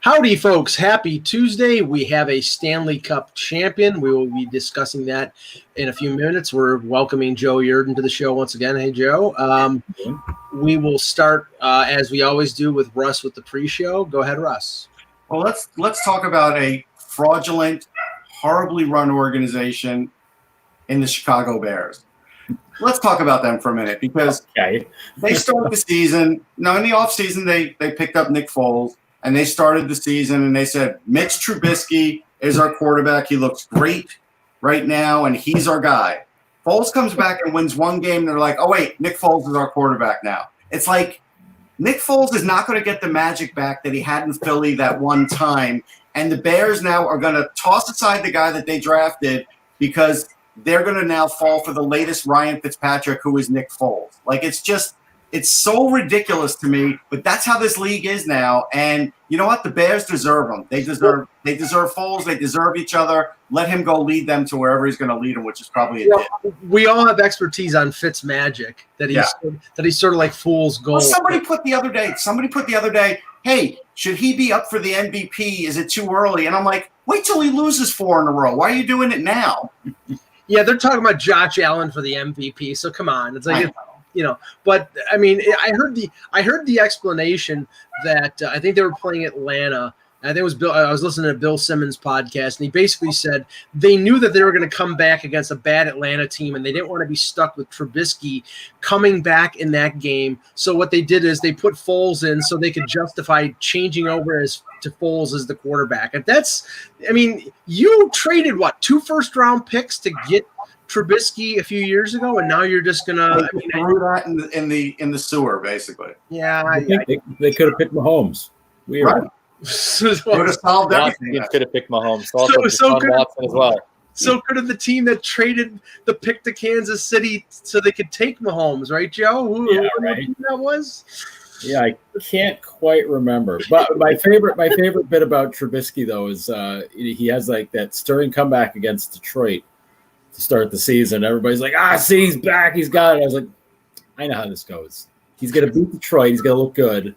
Howdy, folks. Happy Tuesday. We have a Stanley Cup champion. We will be discussing that in a few minutes. We're welcoming Joe Yerdon to the show once again. Hey, Joe. We will start, as we always do, with Russ with the pre-show. Go ahead, Russ. Well, let's talk about a fraudulent, horribly run organization in the Chicago Bears. Let's talk about them for a minute because they started the season. Now, in the offseason, they picked up Nick Foles. And they started the season, and they said, Mitch Trubisky is our quarterback. He looks great right now, and he's our guy. Foles comes back and wins one game, and they're like, oh, wait, Nick Foles is our quarterback now. It's like Nick Foles is not going to get the magic back that he had in Philly that one time, and the Bears now are going to toss aside the guy that they drafted because they're going to now fall for the latest Ryan Fitzpatrick, who is Nick Foles. Like, it's so ridiculous to me, but that's how this league is now. And you know what? The Bears deserve them. They deserve Foles. They deserve each other. Let him go lead them to wherever he's going to lead them, which is probably we all have expertise on Fitz magic that he's sort of like fool's gold. Well, somebody put the other day, hey, should he be up for the MVP? Is it too early? And I'm like, wait till he loses 4 in a row. Why are you doing it now? Yeah, they're talking about Josh Allen for the MVP. So come on, it's like. But I mean, I heard the explanation that I think they were playing Atlanta. I think it was Bill. I was listening to Bill Simmons' podcast, and he basically said they knew that they were going to come back against a bad Atlanta team, and they didn't want to be stuck with Trubisky coming back in that game. So what they did is they put Foles in so they could justify changing over to Foles as the quarterback. And you traded 2 first-round picks to get Trubisky a few years ago, and now you're just gonna threw that in the sewer, basically. Yeah, they could have picked Mahomes. Right. Would have solved everything. Could have picked Mahomes. So good Watson as well. So could have the team that traded the pick to Kansas City so they could take Mahomes, right, Joe? Who that was? Yeah, I can't quite remember. But my favorite bit about Trubisky though is he has like that stirring comeback against Detroit to start the season. Everybody's like, see, he's back, he's got it. I was like, I know how this goes. He's going to beat Detroit, he's going to look good,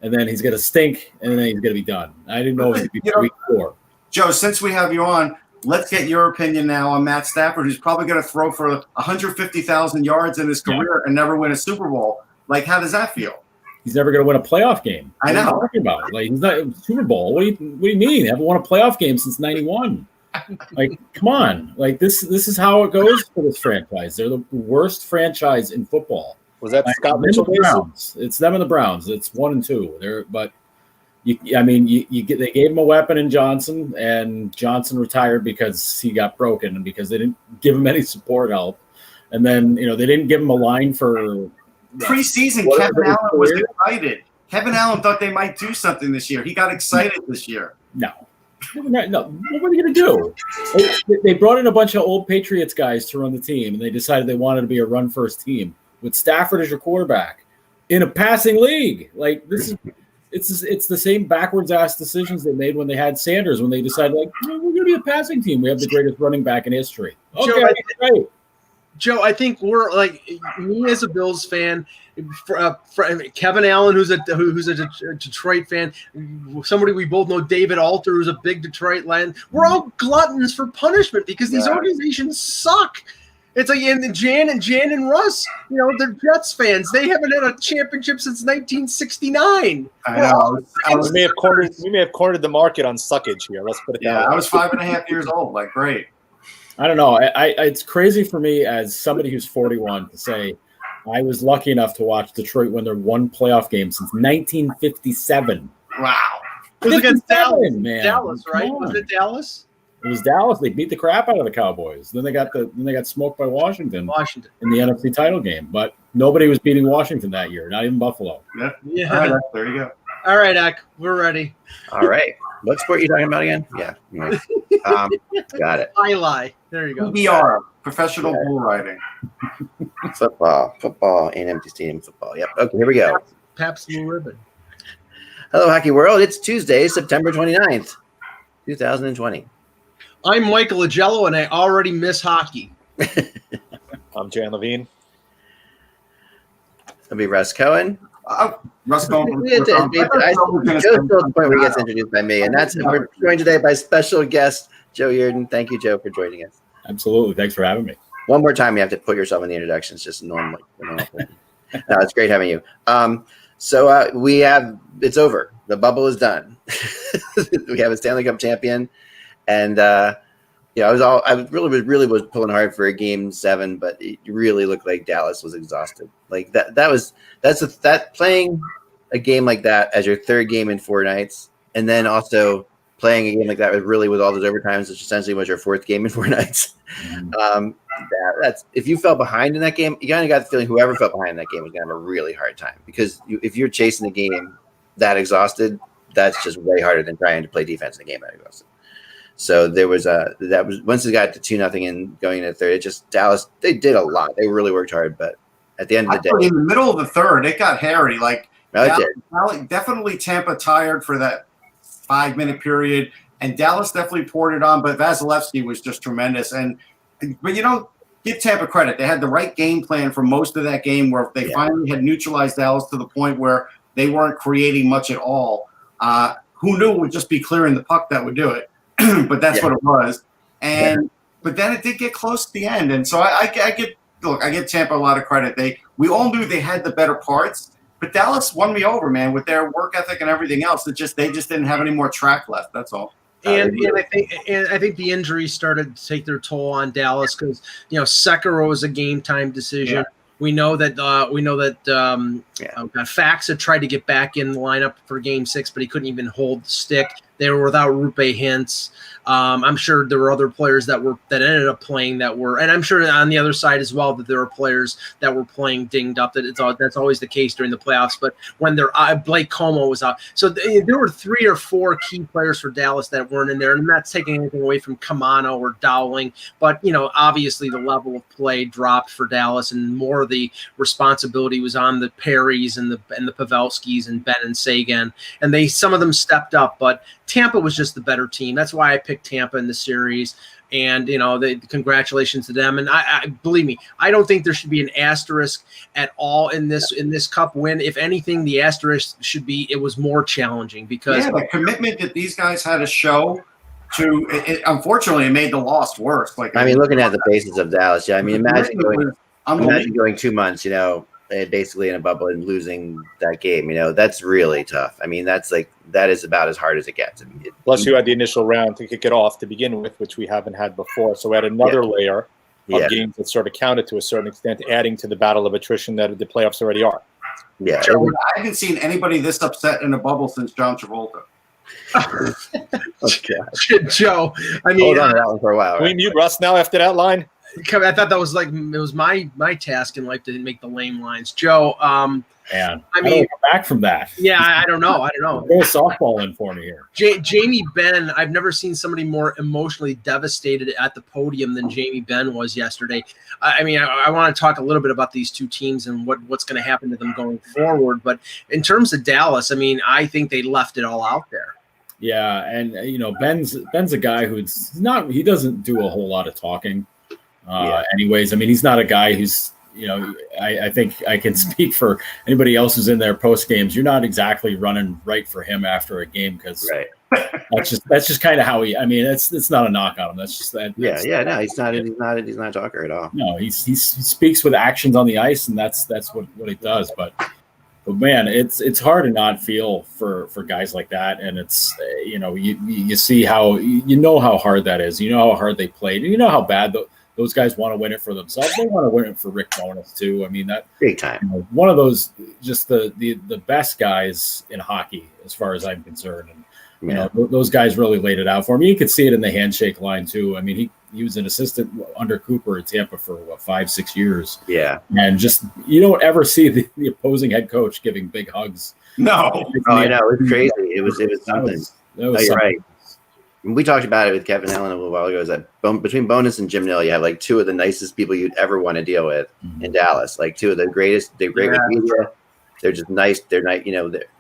and then he's going to stink, and then he's going to be done. I didn't know it would be week 4. Joe, since we have you on, let's get your opinion now on Matt Stafford, who's probably going to throw for 150,000 yards in his career and never win a Super Bowl. Like, how does that feel? He's never going to win a playoff game. I know. What are you talking about? Like, he's not Super Bowl. What do you mean? Haven't won a playoff game since 91. Like, come on. Like, this is how it goes for this franchise. They're the worst franchise in football. Was that Scott Mitchell? The Browns. It's them and the Browns. It's 1 and 2. They gave him a weapon in Johnson, and Johnson retired because he got broken and because they didn't give him any support help. And then, they didn't give him a line for preseason. Kevin Allen was excited. Kevin Allen thought they might do something this year. He got excited this year. No. What are they going to do? They brought in a bunch of old Patriots guys to run the team, and they decided they wanted to be a run-first team with Stafford as your quarterback in a passing league. Like, it's the same backwards-ass decisions they made when they had Sanders, when they decided, like, we're going to be a passing team. We have the greatest running back in history. Okay, right. Joe, I think we're like me as a Bills fan, Kevin Allen, who's a Detroit fan, somebody we both know, David Alter, who's a big Detroit land. We're all gluttons for punishment because these organizations suck. It's like Jan and Russ, they're Jets fans. They haven't had a championship since 1969. I know. We may have cornered the market on suckage here. Let's put it that way. I was 5.5 years old. Like, great. I don't know. It's crazy for me as somebody who's 41 to say I was lucky enough to watch Detroit win their 1 playoff game since 1957. Wow. It was against Dallas, man. Dallas, right? Was it Dallas? It was Dallas. They beat the crap out of the Cowboys. Then they got smoked by Washington in the NFC title game. But nobody was beating Washington that year, not even Buffalo. Yeah. All right, there you go. All right, Ak, we're ready. All right. What sport are you talking about again? Yeah. Got it. Highlight. There you go. PBR, professional bull riding. Football, and empty stadium football. Yep. Okay, here we go. Pabst Blue Ribbon. Hello, Hockey World. It's Tuesday, September 29th, 2020. I'm Michael Agello, and I already miss hockey. I'm Jan Levine. It'll be Russ Cohen. Russ Cohen. Joe's still at the point where he gets introduced by me, and we're joined today by special guest Joe Yerdon. Thank you, Joe, for joining us. Absolutely. Thanks for having me. One more time, you have to put yourself in the introductions, just normally. No, it's great having you. So it's over. The bubble is done. We have a Stanley Cup champion, and I really was pulling hard for a game 7, but it really looked like Dallas was exhausted. Like that's playing a game like that as your third game in 4 nights, and then also playing a game like that with all those overtimes, which essentially was your 4th game in 4 nights. That's if you fell behind in that game, you kind of got the feeling whoever fell behind in that game was going to have a really hard time, because if you're chasing the game that exhausted, that's just way harder than trying to play defense in the game that exhausted. So there was once it got to 2-0 and going into the third, Dallas, they did a lot. They really worked hard, but at the end of the day, in the middle of the third, it got hairy. Definitely Tampa tired for that 5-minute period, and Dallas definitely poured it on, but Vasilevsky was just tremendous. But give Tampa credit. They had the right game plan for most of that game, where they finally had neutralized Dallas to the point where they weren't creating much at all. Who knew it would just be clearing the puck that would do it? But that's what it was. But then it did get close to the end. And so I give Tampa a lot of credit. We all knew they had the better parts, but Dallas won me over, man, with their work ethic and everything else. They just didn't have any more track left. That's all. And I think the injuries started to take their toll on Dallas, because Sekiro was a game time decision. Yeah. We know that Fax had tried to get back in the lineup for Game 6, but he couldn't even hold the stick. They were without Rupe Hintz. I'm sure there were other players that ended up playing and I'm sure on the other side as well that there were players that were playing dinged up. That's always the case during the playoffs. But when Blake Como was out, so there were 3 or 4 key players for Dallas that weren't in there, and I'm not taking anything away from Kamano or Dowling, but obviously the level of play dropped for Dallas, and more of the responsibility was on the Perrys and the Pavelskis and Ben and Sagan, and some of them stepped up, but Tampa was just the better team. That's why I picked Tampa in the series, and congratulations to them. And I believe me, I don't think there should be an asterisk at all in this cup win. If anything, the asterisk should be it was more challenging, because the commitment that these guys had to show unfortunately it made the loss worse. Looking at the basis of Dallas, imagine going 2 months, basically in a bubble and losing that game, that's really tough. That is about as hard as it gets. Plus, you had the initial round to kick it off to begin with, which we haven't had before. So we had another layer of games that sort of counted to a certain extent, adding to the battle of attrition that the playoffs already are. Yeah, Joe, I haven't seen anybody this upset in a bubble since John Travolta. Joe, hold on to that one for a while. Can we mute Russ now after that line? I thought that was it was my task in life to make the lame lines. Joe, man, I don't come back from that. Yeah, I don't know. Throw a softball in for me here. Jamie Benn, I've never seen somebody more emotionally devastated at the podium than Jamie Benn was yesterday. I want to talk a little bit about these two teams and what's going to happen to them going forward. But in terms of Dallas, I think they left it all out there. Yeah, and Ben's a guy he doesn't do a whole lot of talking. Anyways, he's not a guy who's, I think I can speak for anybody else who's in their post games. You're not exactly running right for him after a game, because that's just kind of how he. It's not a knock on him. That's just that. No, he's not a talker at all. No, he speaks with actions on the ice, and that's what he does. But man, it's hard to not feel for guys like that, and it's you see how how hard that is. How hard they played. How bad those guys want to win it for themselves. They want to win it for Rick Bowness too. That big time. One of those, just the best guys in hockey, as far as I'm concerned. And those guys really laid it out for him. You could see it in the handshake line too. He was an assistant under Cooper at Tampa for 5-6 years. Yeah, and just you don't ever see the opposing head coach giving big hugs. No, I know, it's crazy. It was something. You're right. We talked about it with Kevin Allen a little while ago. Is that between Bowness and Jim Nill, you have two of the nicest people you'd ever want to deal with in Dallas. Two of the greatest. They're great with media. They're just nice. They're nice.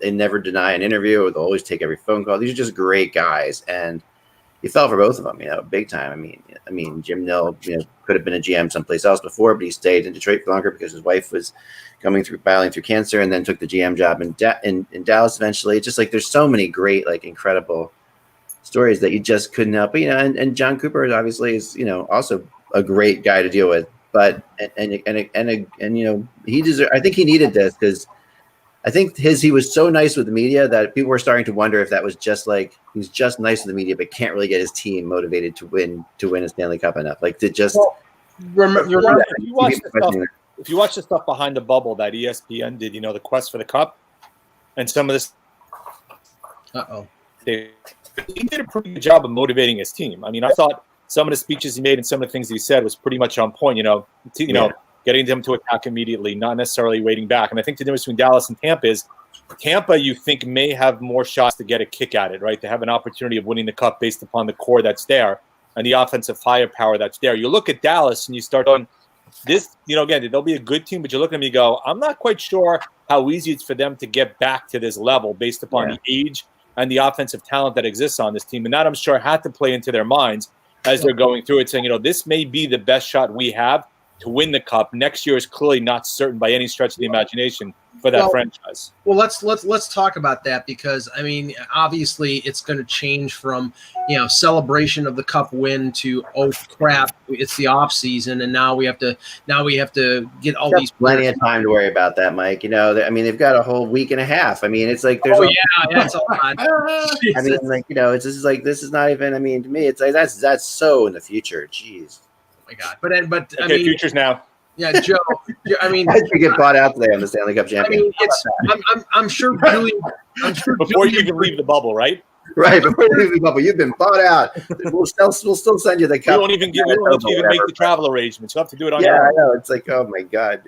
They never deny an interview, or they'll always take every phone call. These are just great guys. And he fell for both of them, big time. I mean, Jim Nill, could have been a GM someplace else before, but he stayed in Detroit for longer because his wife was battling through cancer, and then took the GM job in Dallas eventually. It's just like there's so many great, like, incredible stories that you just couldn't help. But, and John Cooper obviously is, also a great guy to deal with. But and he deserved. I think he needed this because I think he was so nice with the media that people were starting to wonder if that was just like he was just nice with the media, but can't really get his team motivated to win a Stanley Cup enough. Like to just remember if you watch the stuff behind the bubble that ESPN did, the quest for the cup, and some of this. He did a pretty good job of motivating his team. I mean, I thought some of the speeches he made and some of the things he said was pretty much on point. Getting them to attack immediately, not necessarily waiting back. And I think the difference between Dallas and Tampa is Tampa, you think, may have more shots to get a kick at it, right? To have an opportunity of winning the cup based upon the core that's there and the offensive firepower that's there. You look at Dallas and you start on this, again, they'll be a good team, but you look at them and you go, I'm not quite sure how easy it's for them to get back to this level based upon the age and the offensive talent that exists on this team. And that, I'm sure, had to play into their minds as they're going through it, saying, this may be the best shot we have to win the cup. Next year is clearly not certain by any stretch of the imagination for that franchise. Well, let's talk about that, because I mean, obviously it's going to change from celebration of the cup win to, oh crap, it's the off season and now we have to get all these plenty of time to worry about that, Mike. They've got a whole week and a half. I mean, it's like there's that's a lot. I mean, like, it's just like this is not even. I mean, to me, it's like that's so in the future. Jeez. My God, but okay, I mean, futures now. Yeah, Joe. I mean, I think get bought out today on the Stanley Cup champion. I mean, I'm sure Julian. Before you even leave the bubble, right? Right, before you leave the bubble, you've been bought out. We'll still send you the cup. We won't even make the travel arrangements. You have to do it on your own. I know. It's like, oh my God.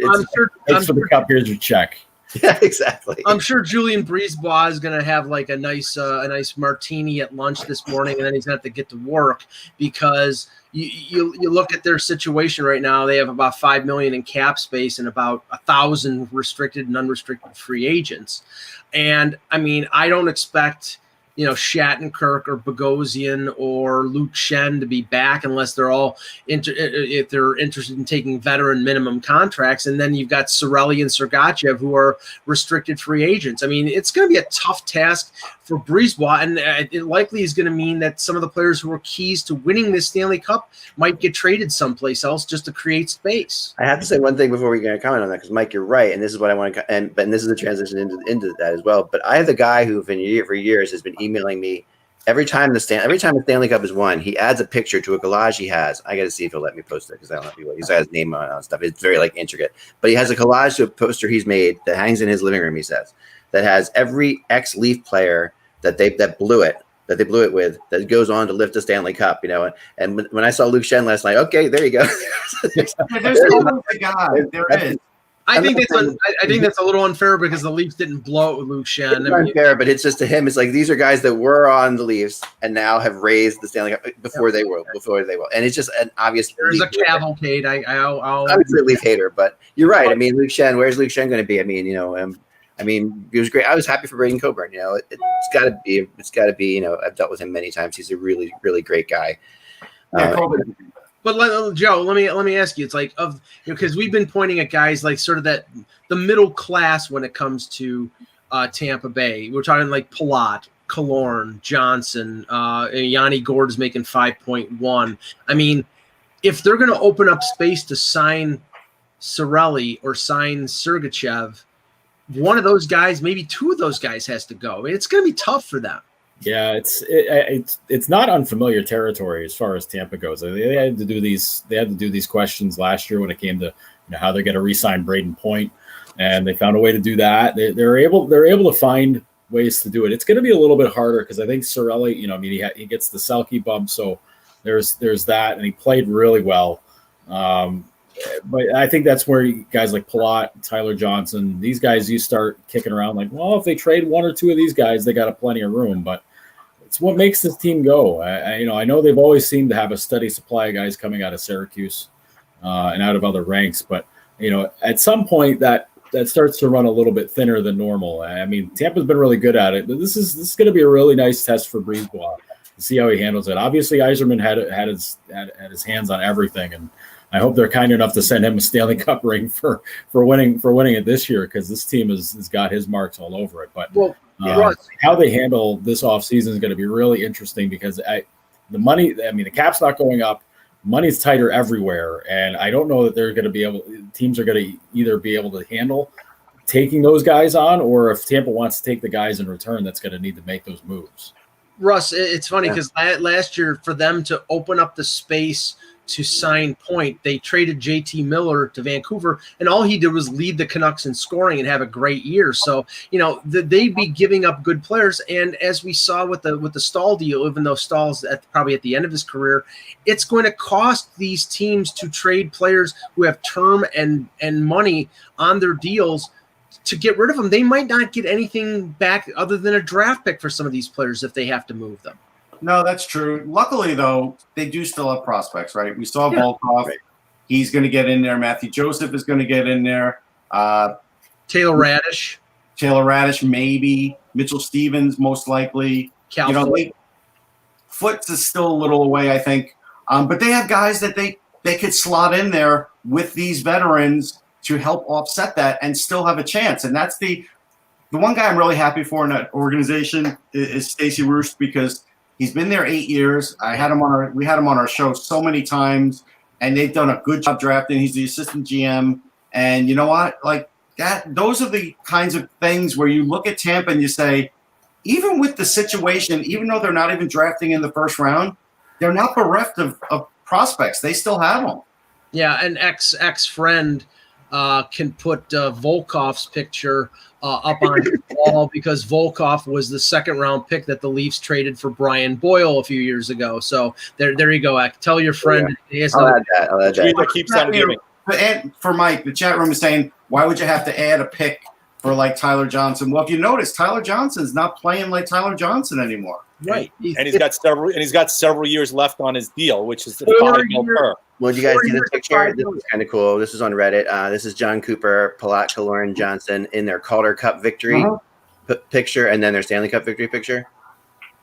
Thanks for the cup. Here's your check. Yeah, exactly. I'm sure Julian Brisebois is going to have like a nice martini at lunch this morning, and then he's going to have to get to work because you look at their situation right now. They have about $5 million in cap space and about 1,000 restricted and unrestricted free agents. And I mean, I don't expect Shattenkirk or Bogosian or Luke Shen to be back unless they're all if they're interested in taking veteran minimum contracts. And then you've got Cirelli and Sergachev who are restricted free agents. I mean, it's going to be a tough task for Brisebois, and it likely is going to mean that some of the players who are keys to winning this Stanley Cup might get traded someplace else just to create space. I have to say one thing before we can comment on that, because Mike, you're right, and this is what I want to, and this is a transition into that as well. But I have the guy who, for years, has been emailing me every time the Stanley Cup is won. He adds a picture to a collage he has. I got to see if he'll let me post it because I don't know if he will. He's got his name on it and stuff. It's very intricate, but he has a collage to a poster he's made that hangs in his living room. He says that has every ex-Leaf player that they blew it with that goes on to lift the Stanley Cup, And when I saw Luke Shen last night, okay, there you go. There's always a guy. There is. I think that's a little unfair because the Leafs didn't blow it with Luke Shen. It's unfair, but it's just to him. It's like these are guys that were on the Leafs and now have raised the Stanley Cup before they will, and it's just an obvious. There's a cavalcade. I'll obviously a Leaf hater, but you're right. I mean, Luke Shen. Where's Luke Shen going to be? I mean, it was great. I was happy for Braden Coburn. It's got to be. I've dealt with him many times. He's a really, really great guy. But Joe, let me ask you. It's like because we've been pointing at guys like sort of the middle class when it comes to Tampa Bay. We're talking like Palat, Killorn, Johnson, Yanni Gourde is making 5.1. I mean, if they're going to open up space to sign Cirelli or sign Sergachev, one of those guys, maybe two of those guys, has to go. It's going to be tough for them. Yeah, it's not unfamiliar territory as far as Tampa goes. They had to do these questions last year when it came to how they're going to re-sign Braden Point, and they found a way to do that. They're able to find ways to do it. It's going to be a little bit harder because I think Cirelli, he gets the Selke bump, so there's that, and he played really well. But I think that's where guys like Palat, Tyler Johnson, these guys, you start kicking around like, well, if they trade one or two of these guys, they got a plenty of room. But it's what makes this team go. I know they've always seemed to have a steady supply of guys coming out of Syracuse and out of other ranks. But, at some point that starts to run a little bit thinner than normal. I mean, Tampa's been really good at it. But this is going to be a really nice test for Brisebois. see how he handles it. Obviously, Yzerman had his hands on everything, and I hope they're kind enough to send him a Stanley Cup ring for winning it this year, because this team has got his marks all over it. But how they handle this offseason is going to be really interesting, because the cap's not going up. Money's tighter everywhere, and I don't know that they're going to be able. Teams are going to either be able to handle taking those guys on, or if Tampa wants to take the guys in return, that's going to need to make those moves. Russ, it's funny because last year, for them to open up the space to sign Point, they traded JT Miller to Vancouver, and all he did was lead the Canucks in scoring and have a great year. So, they'd be giving up good players. And as we saw with the Stahl deal, even though Stahl's probably at the end of his career, it's going to cost these teams to trade players who have term and money on their deals to get rid of them. They might not get anything back other than a draft pick for some of these players if they have to move them. No, that's true. Luckily, though, they do still have prospects, right? We saw Volkov. Right. He's going to get in there. Matthew Joseph is going to get in there. Taylor Radish, maybe. Mitchell Stevens, most likely. Foots is still a little away, I think. But they have guys that they could slot in there with these veterans to help offset that and still have a chance. And that's the one guy I'm really happy for in that organization is Stacey Roost, because he's been there 8 years. We had him on our show so many times, and they've done a good job drafting. He's the assistant GM, and you know what? Like that, those are the kinds of things where you look at Tampa and you say, even with the situation, even though they're not even drafting in the first round, they're not bereft of prospects. They still have them. Yeah, an ex-friend can put Volkov's picture up on the wall, because Volkov was the second-round pick that the Leafs traded for Brian Boyle a few years ago. So there you go. Tell your friend. Yeah. I'll add that. Keeps on giving. And for Mike, the chat room is saying, why would you have to add a pick for like Tyler Johnson? Well, if you notice, Tyler Johnson's not playing like Tyler Johnson anymore. Right. And he's got several years left on his deal, which is the final per. Well, you guys see this picture? This is kind of cool. This is on Reddit. This is John Cooper, Palatka, Lauren Johnson in their Calder Cup victory picture, and then their Stanley Cup victory picture.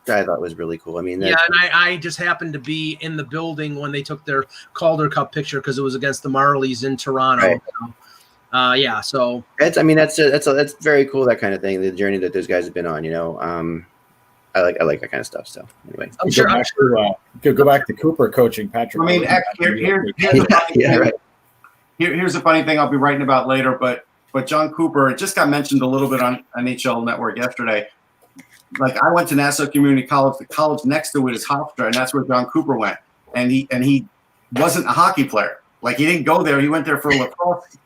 I thought was really cool. I mean, and I just happened to be in the building when they took their Calder Cup picture, because it was against the Marlies in Toronto. Right. So that's very cool. That kind of thing, the journey that those guys have been on. I like that kind of stuff. So anyway, go back to Cooper coaching Patrick. I mean, here's a funny thing I'll be writing about later, but John Cooper, it just got mentioned a little bit on NHL Network yesterday. Like, I went to Nassau Community College. The college next to it is Hofstra, and that's where John Cooper went. And he wasn't a hockey player. Like, he didn't go there. He went there for lacrosse.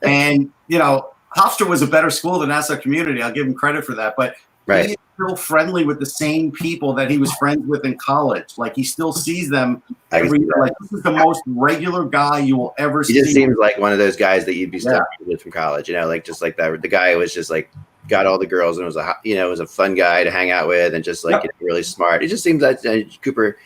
And Hofstra was a better school than Nassau Community. I'll give him credit for that. But he is still friendly with the same people that he was friends with in college. Like, he still sees them every year. Like, this is the most regular guy you will ever see. He just seems like one of those guys that you'd be stuck with from college. Like just like that. The guy was just like got all the girls and was a fun guy to hang out with, and just like really smart. It just seems that Cooper,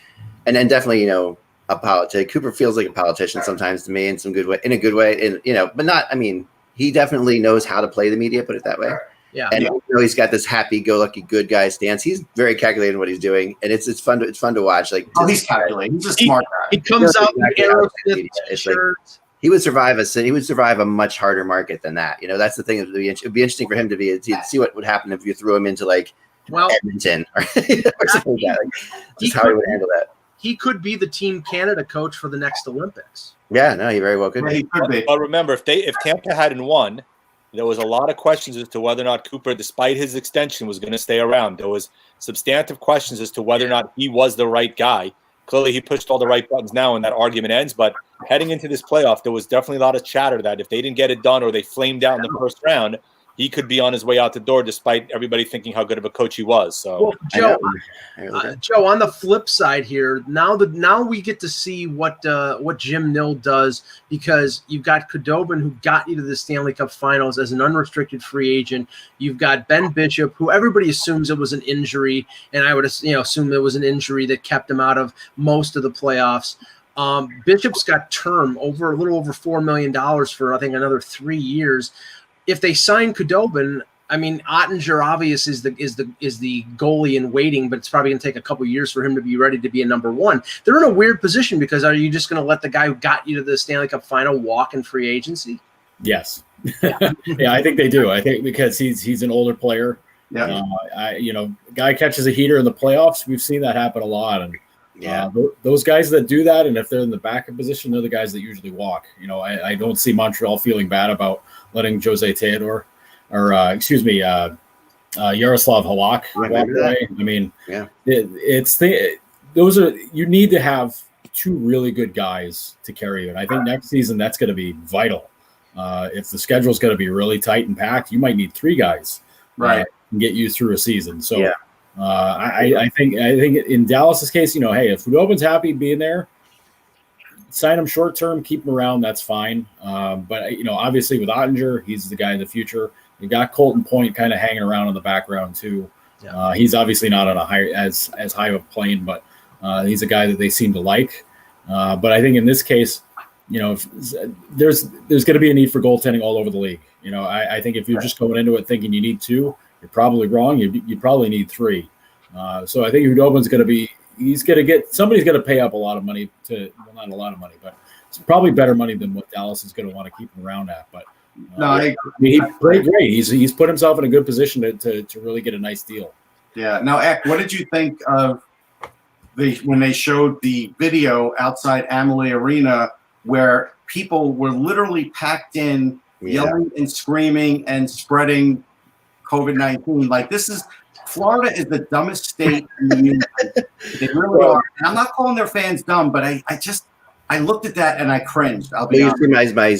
and then definitely a politician. Cooper feels like a politician sometimes to me in a good way, and but not. I mean, he definitely knows how to play the media. Put it that way. Yeah, and he's got this happy-go-lucky good guy stance. He's very calculated in what he's doing, and it's fun to watch. Like, he's calculating. He's a smart guy. He comes out with Aerosmith t-shirts. He would survive a much harder market than that. That's the thing. It'd be interesting for him to see what would happen if you threw him into Edmonton or something like that. Just how he would handle that. He could be the Team Canada coach for the next Olympics. Yeah, no, he very well could be. He could be. But remember, if Tampa hadn't won, there was a lot of questions as to whether or not Cooper, despite his extension, was going to stay around. There was substantive questions as to whether or not he was the right guy. Clearly, he pushed all the right buttons now, and that argument ends. But heading into this playoff, there was definitely a lot of chatter that if they didn't get it done or they flamed out in the first round, he could be on his way out the door, despite everybody thinking how good of a coach he was. So, Joe, on the flip side here, now we get to see what Jim Nill does, because you've got Khudobin, who got you to the Stanley Cup Finals as an unrestricted free agent. You've got Ben Bishop, who everybody assumes it was an injury, and I would assume it was an injury that kept him out of most of the playoffs. Bishop's got term a little over $4 million for I think another 3 years. If they sign Khudobin, I mean, Ottinger obvious is the goalie in waiting, but it's probably going to take a couple years for him to be ready to be a number one. They're in a weird position because are you just going to let the guy who got you to the Stanley Cup final walk in free agency? Yes. Yeah, I think they do. I think because he's an older player. Yeah. Guy catches a heater in the playoffs. We've seen that happen a lot. And those guys that do that, and if they're in the backup position, they're the guys that usually walk. I don't see Montreal feeling bad about letting Jose Theodore or Yaroslav Halak walk away. I mean, you need to have two really good guys to carry you. And I think next season that's going to be vital. If the schedule is going to be really tight and packed, you might need three guys, right, and get you through a season. So, I think in Dallas's case, hey, if Khudobin's happy being there, sign him short term, keep him around. That's fine. But obviously with Ottinger, he's the guy in the future. You got Colton Point kind of hanging around in the background too. Yeah. He's obviously not on as high of a plane, but he's a guy that they seem to like. But I think in this case, there's going to be a need for goaltending all over the league. I think if you're just going into it thinking you need two, you're probably wrong. You probably need three. So I think Khudobin's going to be. Somebody's going to pay up a lot of money not a lot of money, but it's probably better money than what Dallas is going to want to keep him around at. But he played great. He's put himself in a good position to really get a nice deal. Yeah. Now, Eck, what did you think of when they showed the video outside Amalie Arena where people were literally packed in, yelling and screaming and spreading COVID-19? Like, Florida is the dumbest state in the union. They really are. And I'm not calling their fans dumb, but I looked at that and I cringed. I'll be honest. My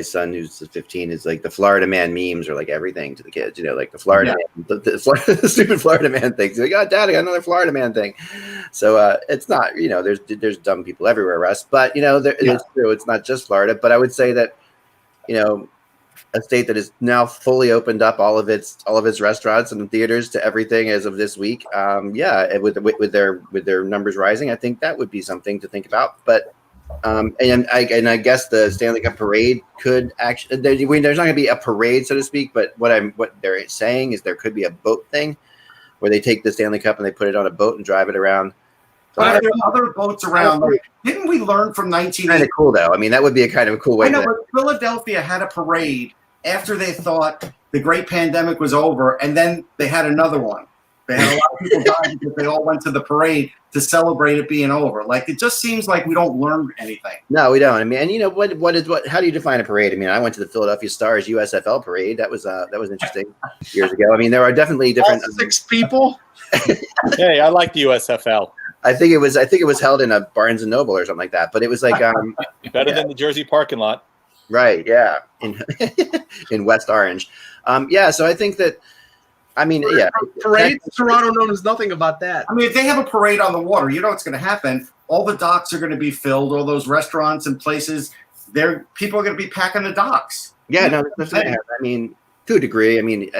son who's 15 is like the Florida man memes are like everything to the kids. Like the Florida man, the stupid Florida man thing. Like, oh, Dad, I got another Florida man thing. So it's not. There's dumb people everywhere, Russ. But it's true. It's not just Florida. But I would say that a state that is now fully opened up all of its restaurants and theaters to everything as of this week. With their numbers rising, I think that would be something to think about. But and I guess the Stanley Cup Parade could actually. There's not going to be a parade, so to speak. But what they're saying is there could be a boat thing where they take the Stanley Cup and they put it on a boat and drive it around. But there are other boats around. Didn't we learn from 1980? Kind of cool, though. I mean, that would be a kind of a cool way. I know, but Philadelphia had a parade after they thought the great pandemic was over, and then they had another one. They had a lot of people die because they all went to the parade to celebrate it being over. Like, it just seems like we don't learn anything. No, we don't. I mean, and how do you define a parade? I mean, I went to the Philadelphia Stars USFL parade. That was interesting years ago. I mean, there are definitely different. All 6 people. Hey, I like the USFL. I think it was held in a Barnes and Noble or something like that. But it was like better than the Jersey parking lot. Right. Yeah. In West Orange. So I think that. I mean, parade. Toronto knows nothing about that. I mean, if they have a parade on the water, you know what's going to happen. All the docks are going to be filled. All those restaurants and places, people are going to be packing the docks. Yeah, no, that's I mean, to a degree. I mean,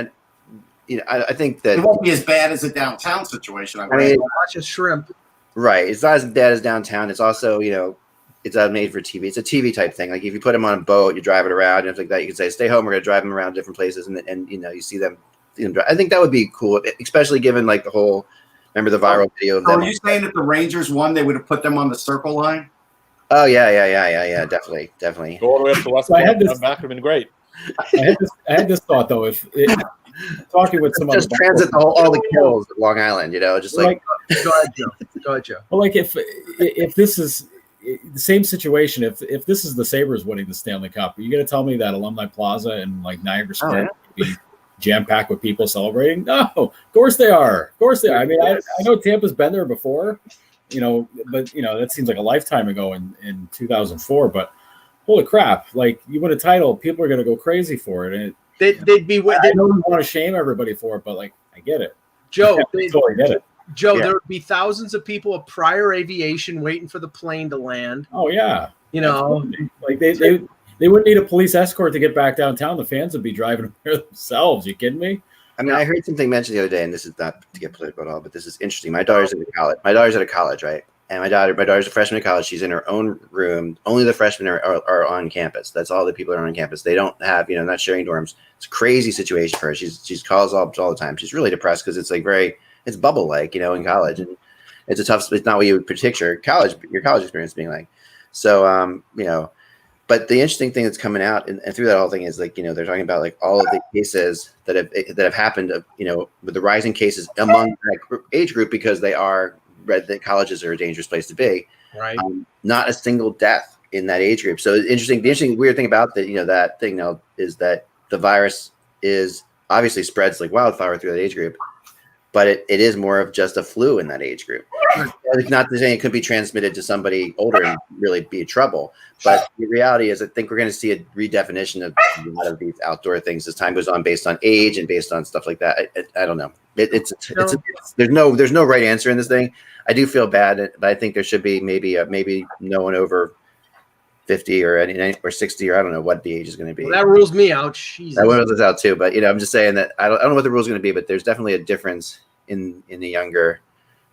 I think that it won't be as bad as a downtown situation. I mean, watch a shrimp. Right. It's not as bad as downtown. It's also, it's made for TV. It's a TV type thing. Like if you put them on a boat, you drive it around and stuff like that. You can say, "Stay home. We're going to drive them around different places," and you see them. I think that would be cool, especially given like the whole. Remember the viral video of them? Are you saying that the Rangers won? They would have put them on the circle line. Oh yeah, definitely. Go all the way up to West. Back would have been great. I had this thought though. Talking with some just transit all the kills of Long Island, just like. Go ahead, Joe. Well, like if this is the same situation, if this is the Sabres winning the Stanley Cup, are you going to tell me that Alumni Plaza and like Niagara Square would be jam-packed with people celebrating? No, of course they are. I mean, I know Tampa's been there before, but that seems like a lifetime ago in 2004. But holy crap, like you win a title, people are going to go crazy for it. And they'd be. I know you want to shame everybody for it, but like I get it, Joe. Totally get it. Joe, there would be thousands of people of prior aviation waiting for the plane to land. Oh yeah, like they wouldn't need a police escort to get back downtown. The fans would be driving there themselves. You kidding me? I mean, I heard something mentioned the other day, and this is not to get political at all, but this is interesting. My daughter's at a college, right? And my daughter's a freshman in college. She's in her own room. Only the freshmen are on campus. That's all the people are on campus. They don't have, not sharing dorms. It's a crazy situation for her. She's calls all the time. She's really depressed because it's like it's bubble like, in college. And it's it's not what you would picture your college experience being like. So, but the interesting thing that's coming out and through that whole thing is like, they're talking about like all of the cases that have happened, with the rising cases among that age group because they are read that colleges are a dangerous place to be. Right. Not a single death in that age group. So the interesting weird thing about that, that thing now is that the virus is obviously spreads like wildfire through that age group, but it is more of just a flu in that age group. Not to say it could be transmitted to somebody older and really be in trouble, but the reality is I think we're going to see a redefinition of a lot of these outdoor things as time goes on based on age and based on stuff like that. I don't know. There's no right answer in this thing. I do feel bad, but I think there should be maybe no one over 50 or 60 or I don't know what the age is going to be. Well, that rules me out. Jesus. That rules us out too. But I'm just saying that I don't know what the rules are going to be, but there's definitely a difference in the younger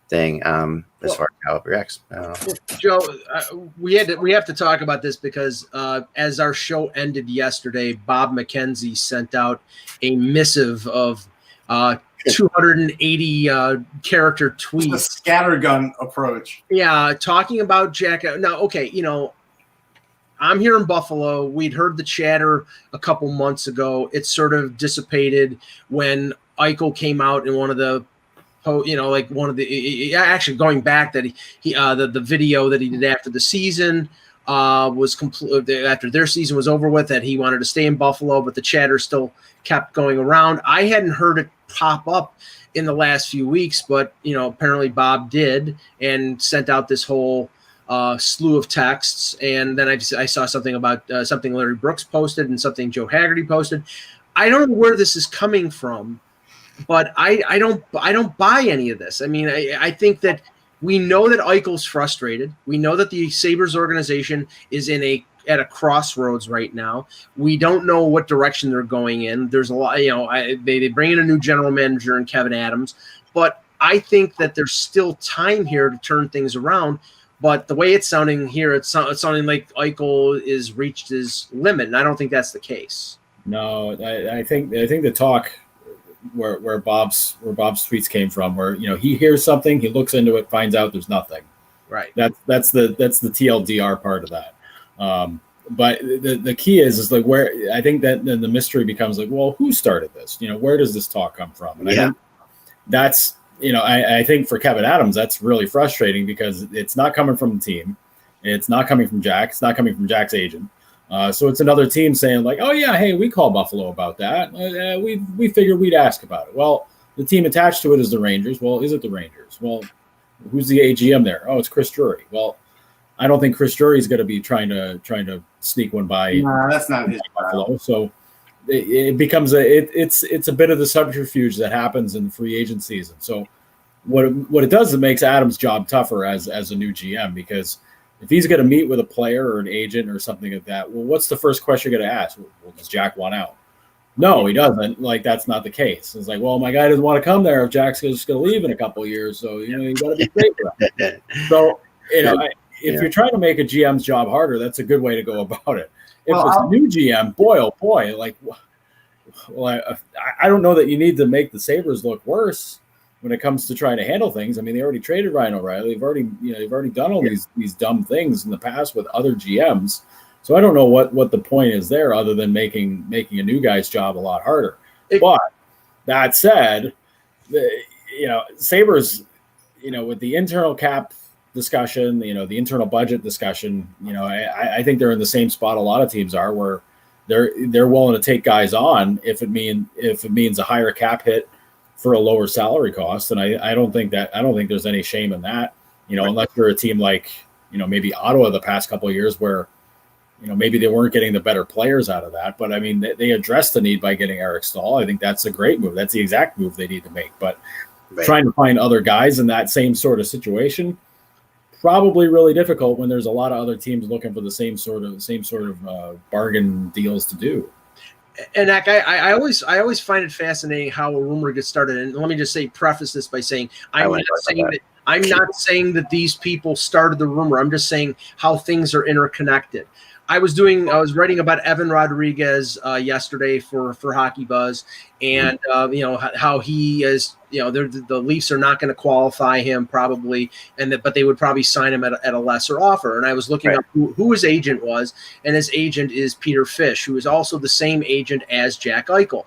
thing as far as how it reacts. Joe, we have to talk about this because as our show ended yesterday, Bob McKenzie sent out a missive of 280 character tweets. It's a scattergun approach. Yeah, talking about Jack. Now, okay, I'm here in Buffalo. We'd heard the chatter a couple months ago. It sort of dissipated when Eichel came out in one of the, actually going back that the video that he did after the season was complete after their season was over with, that he wanted to stay in Buffalo, but the chatter still kept going around. I hadn't heard it pop up in the last few weeks, but apparently Bob did and sent out this whole slew of texts. And then I saw something about something Larry Brooks posted and something Joe Haggerty posted. I don't know where this is coming from, but I don't buy any of this. I mean, I think that we know that Eichel's frustrated. We know that the Sabres organization is at a crossroads right now. We don't know what direction they're going in. There's a lot, they bring in a new general manager in Kevin Adams, but I think that there's still time here to turn things around. But the way it's sounding here, it's sounding like Eichel is reached his limit, and I don't think that's the case. No, I think the talk where Bob's tweets came from, where he hears something, he looks into it, finds out there's nothing. Right. That's the TLDR part of that. But the key is like where I think that then the mystery becomes like, well, who started this? Where does this talk come from? And I think that's I think for Kevin Adams, that's really frustrating because it's not coming from the team. It's not coming from Jack. It's not coming from Jack's agent. So it's another team saying like, oh yeah, hey, we called Buffalo about that. We figured we'd ask about it. Well, the team attached to it is the Rangers. Well, is it the Rangers? Well, who's the AGM there? Oh, it's Chris Drury. Well, I don't think Chris Drury is going to be trying to sneak one by. No, that's not his Buffalo. So it becomes it's a bit of the subterfuge that happens in the free agent season. So what it does, it makes Adams' job tougher as a new GM, because if he's going to meet with a player or an agent or something like that, well, what's the first question you're going to ask? Well, does Jack want out? No, he doesn't. Like, that's not the case. It's like, well, my guy doesn't want to come there if Jack's just going to leave in a couple of years. So, you got to be great for that. So, if you're trying to make a GM's job harder, that's a good way to go about it. If it's a new GM, boy, oh boy, like, well, I don't know that you need to make the Sabres look worse when it comes to trying to handle things. I mean, they already traded Ryan O'Reilly. They've already done all these dumb things in the past with other GMs. So I don't know what the point is there, other than making a new guy's job a lot harder. But that said, Sabres, with the internal cap discussion, the internal budget discussion, I think they're in the same spot a lot of teams are, where they're willing to take guys on if it means a higher cap hit for a lower salary cost. And I don't think there's any shame in that, unless you're a team like, maybe Ottawa the past couple of years, where, maybe they weren't getting the better players out of that. But I mean, they addressed the need by getting Eric Stahl. I think that's a great move. That's the exact move they need to make. But trying to find other guys in that same sort of situation, probably really difficult when there's a lot of other teams looking for the same sort of bargain deals to do. And I always find it fascinating how a rumor gets started. And let me just preface this by saying I'm not saying that these people started the rumor. I'm just saying how things are interconnected. I was writing about Evan Rodriguez yesterday for Hockey Buzz, and how he is. The Leafs are not going to qualify him probably, but they would probably sign him at a lesser offer. And I was looking up who his agent was, and his agent is Peter Fish, who is also the same agent as Jack Eichel.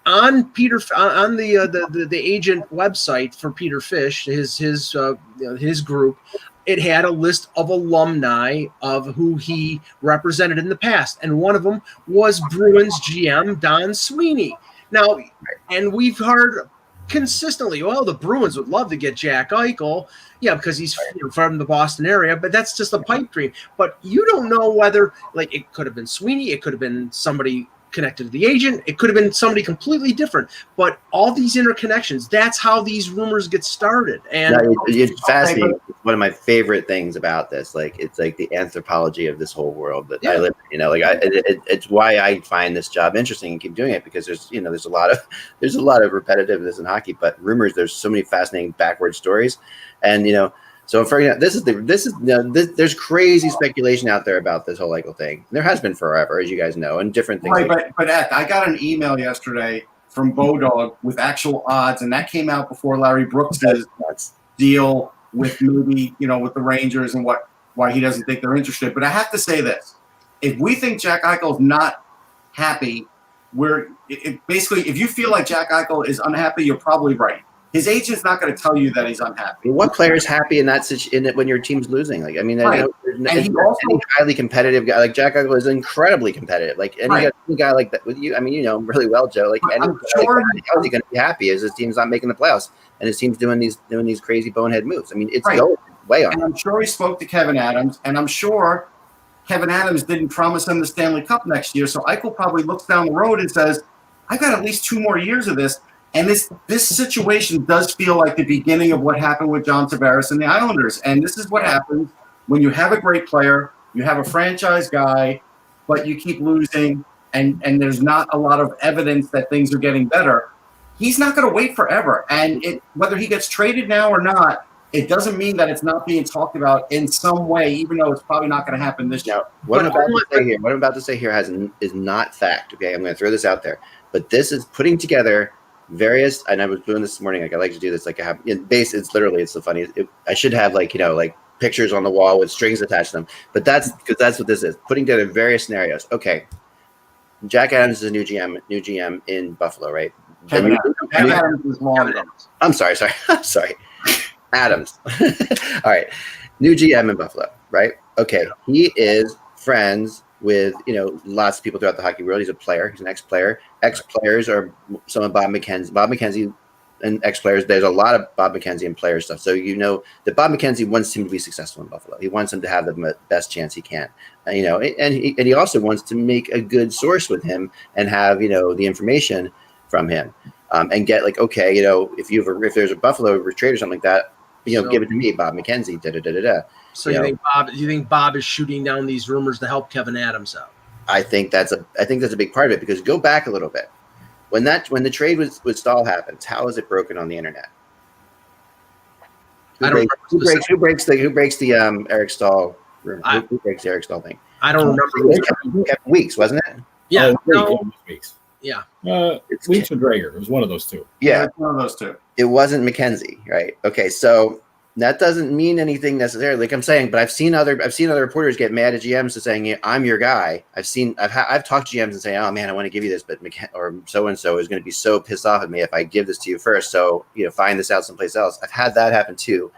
On the agent website for Peter Fish, his group, it had a list of alumni of who he represented in the past, and one of them was Bruins GM Don Sweeney. Now, and we've heard consistently, well, the Bruins would love to get Jack Eichel, because he's from the Boston area, but that's just a pipe dream. But you don't know whether, it could have been Sweeney, it could have been somebody connected to the agent, it could have been somebody completely different. But all these interconnections, that's how these rumors get started. And it's fascinating. It's one of my favorite things about this. It's like the anthropology of this whole world that I live in. It's why I find this job interesting and keep doing it, because there's a lot of repetitiveness in hockey, but rumors, there's so many fascinating backward stories. And so for there's crazy speculation out there about this whole Eichel thing. There has been forever, as you guys know, and different things. Right, but I got an email yesterday from Bodog with actual odds, and that came out before Larry Brooks' deal with maybe with the Rangers and why he doesn't think they're interested. But I have to say this: if we think Jack Eichel is not happy, basically if you feel like Jack Eichel is unhappy, you're probably right. His agent's not going to tell you that he's unhappy. What player is happy in it when your team's losing? There's and any highly competitive guy like Jack Eichel is incredibly competitive. Any guy like that with you, really well, Joe. How is he going to be happy as his team's not making the playoffs and his team's doing these crazy bonehead moves? It's going way on. And I'm sure he spoke to Kevin Adams, and I'm sure Kevin Adams didn't promise him the Stanley Cup next year. So Eichel probably looks down the road and says, "I got at least 2 more years of this." And this situation does feel like the beginning of what happened with John Tavares and the Islanders. And this is what happens when you have a great player, you have a franchise guy, but you keep losing, and there's not a lot of evidence that things are getting better. He's not going to wait forever. And whether he gets traded now or not, it doesn't mean that it's not being talked about in some way, even though it's probably not going to happen this year. What I'm about to say here is not fact. Okay, I'm going to throw this out there. But this is putting together various, and I was doing this morning. I like to do this. I have it's so funny. I should have pictures on the wall with strings attached to them. But that's what this is. Putting together various scenarios. Okay, Jack Adams is a new GM in Buffalo, right? Kevin Adams is long ago. I'm sorry. Adams. All right, new GM in Buffalo, right? Okay, he is friends with lots of people throughout the hockey world. He's a player. He's an ex-player. Ex-players are some of Bob McKenzie and ex-players. There's a lot of Bob McKenzie and player stuff. So that Bob McKenzie wants him to be successful in Buffalo. He wants him to have the best chance he can. And he also wants to make a good source with him and have the information from him and get if there's a Buffalo trade or something like that, give it to me, Bob McKenzie. Da da da da da. So you think Bob is shooting down these rumors to help Kevin Adams out? I think that's a big part of it, because go back a little bit. When the trade with Stahl happens, how is it broken on the internet? Who breaks the Eric Stahl rumor? Who breaks the Eric Stahl thing? I don't remember. Kevin Weeks, wasn't it? Yeah, Weeks. Yeah. Weeks or Drager. It was one of those two. Yeah, it's one of those two. It wasn't McKenzie, right? Okay, so that doesn't mean anything necessarily. Like I'm saying, but I've seen other reporters get mad at GMs for saying, "I'm your guy." I've talked to GMs and say, "Oh man, I want to give you this, but or so and so is going to be so pissed off at me if I give this to you first. So find this out someplace else." I've had that happen too.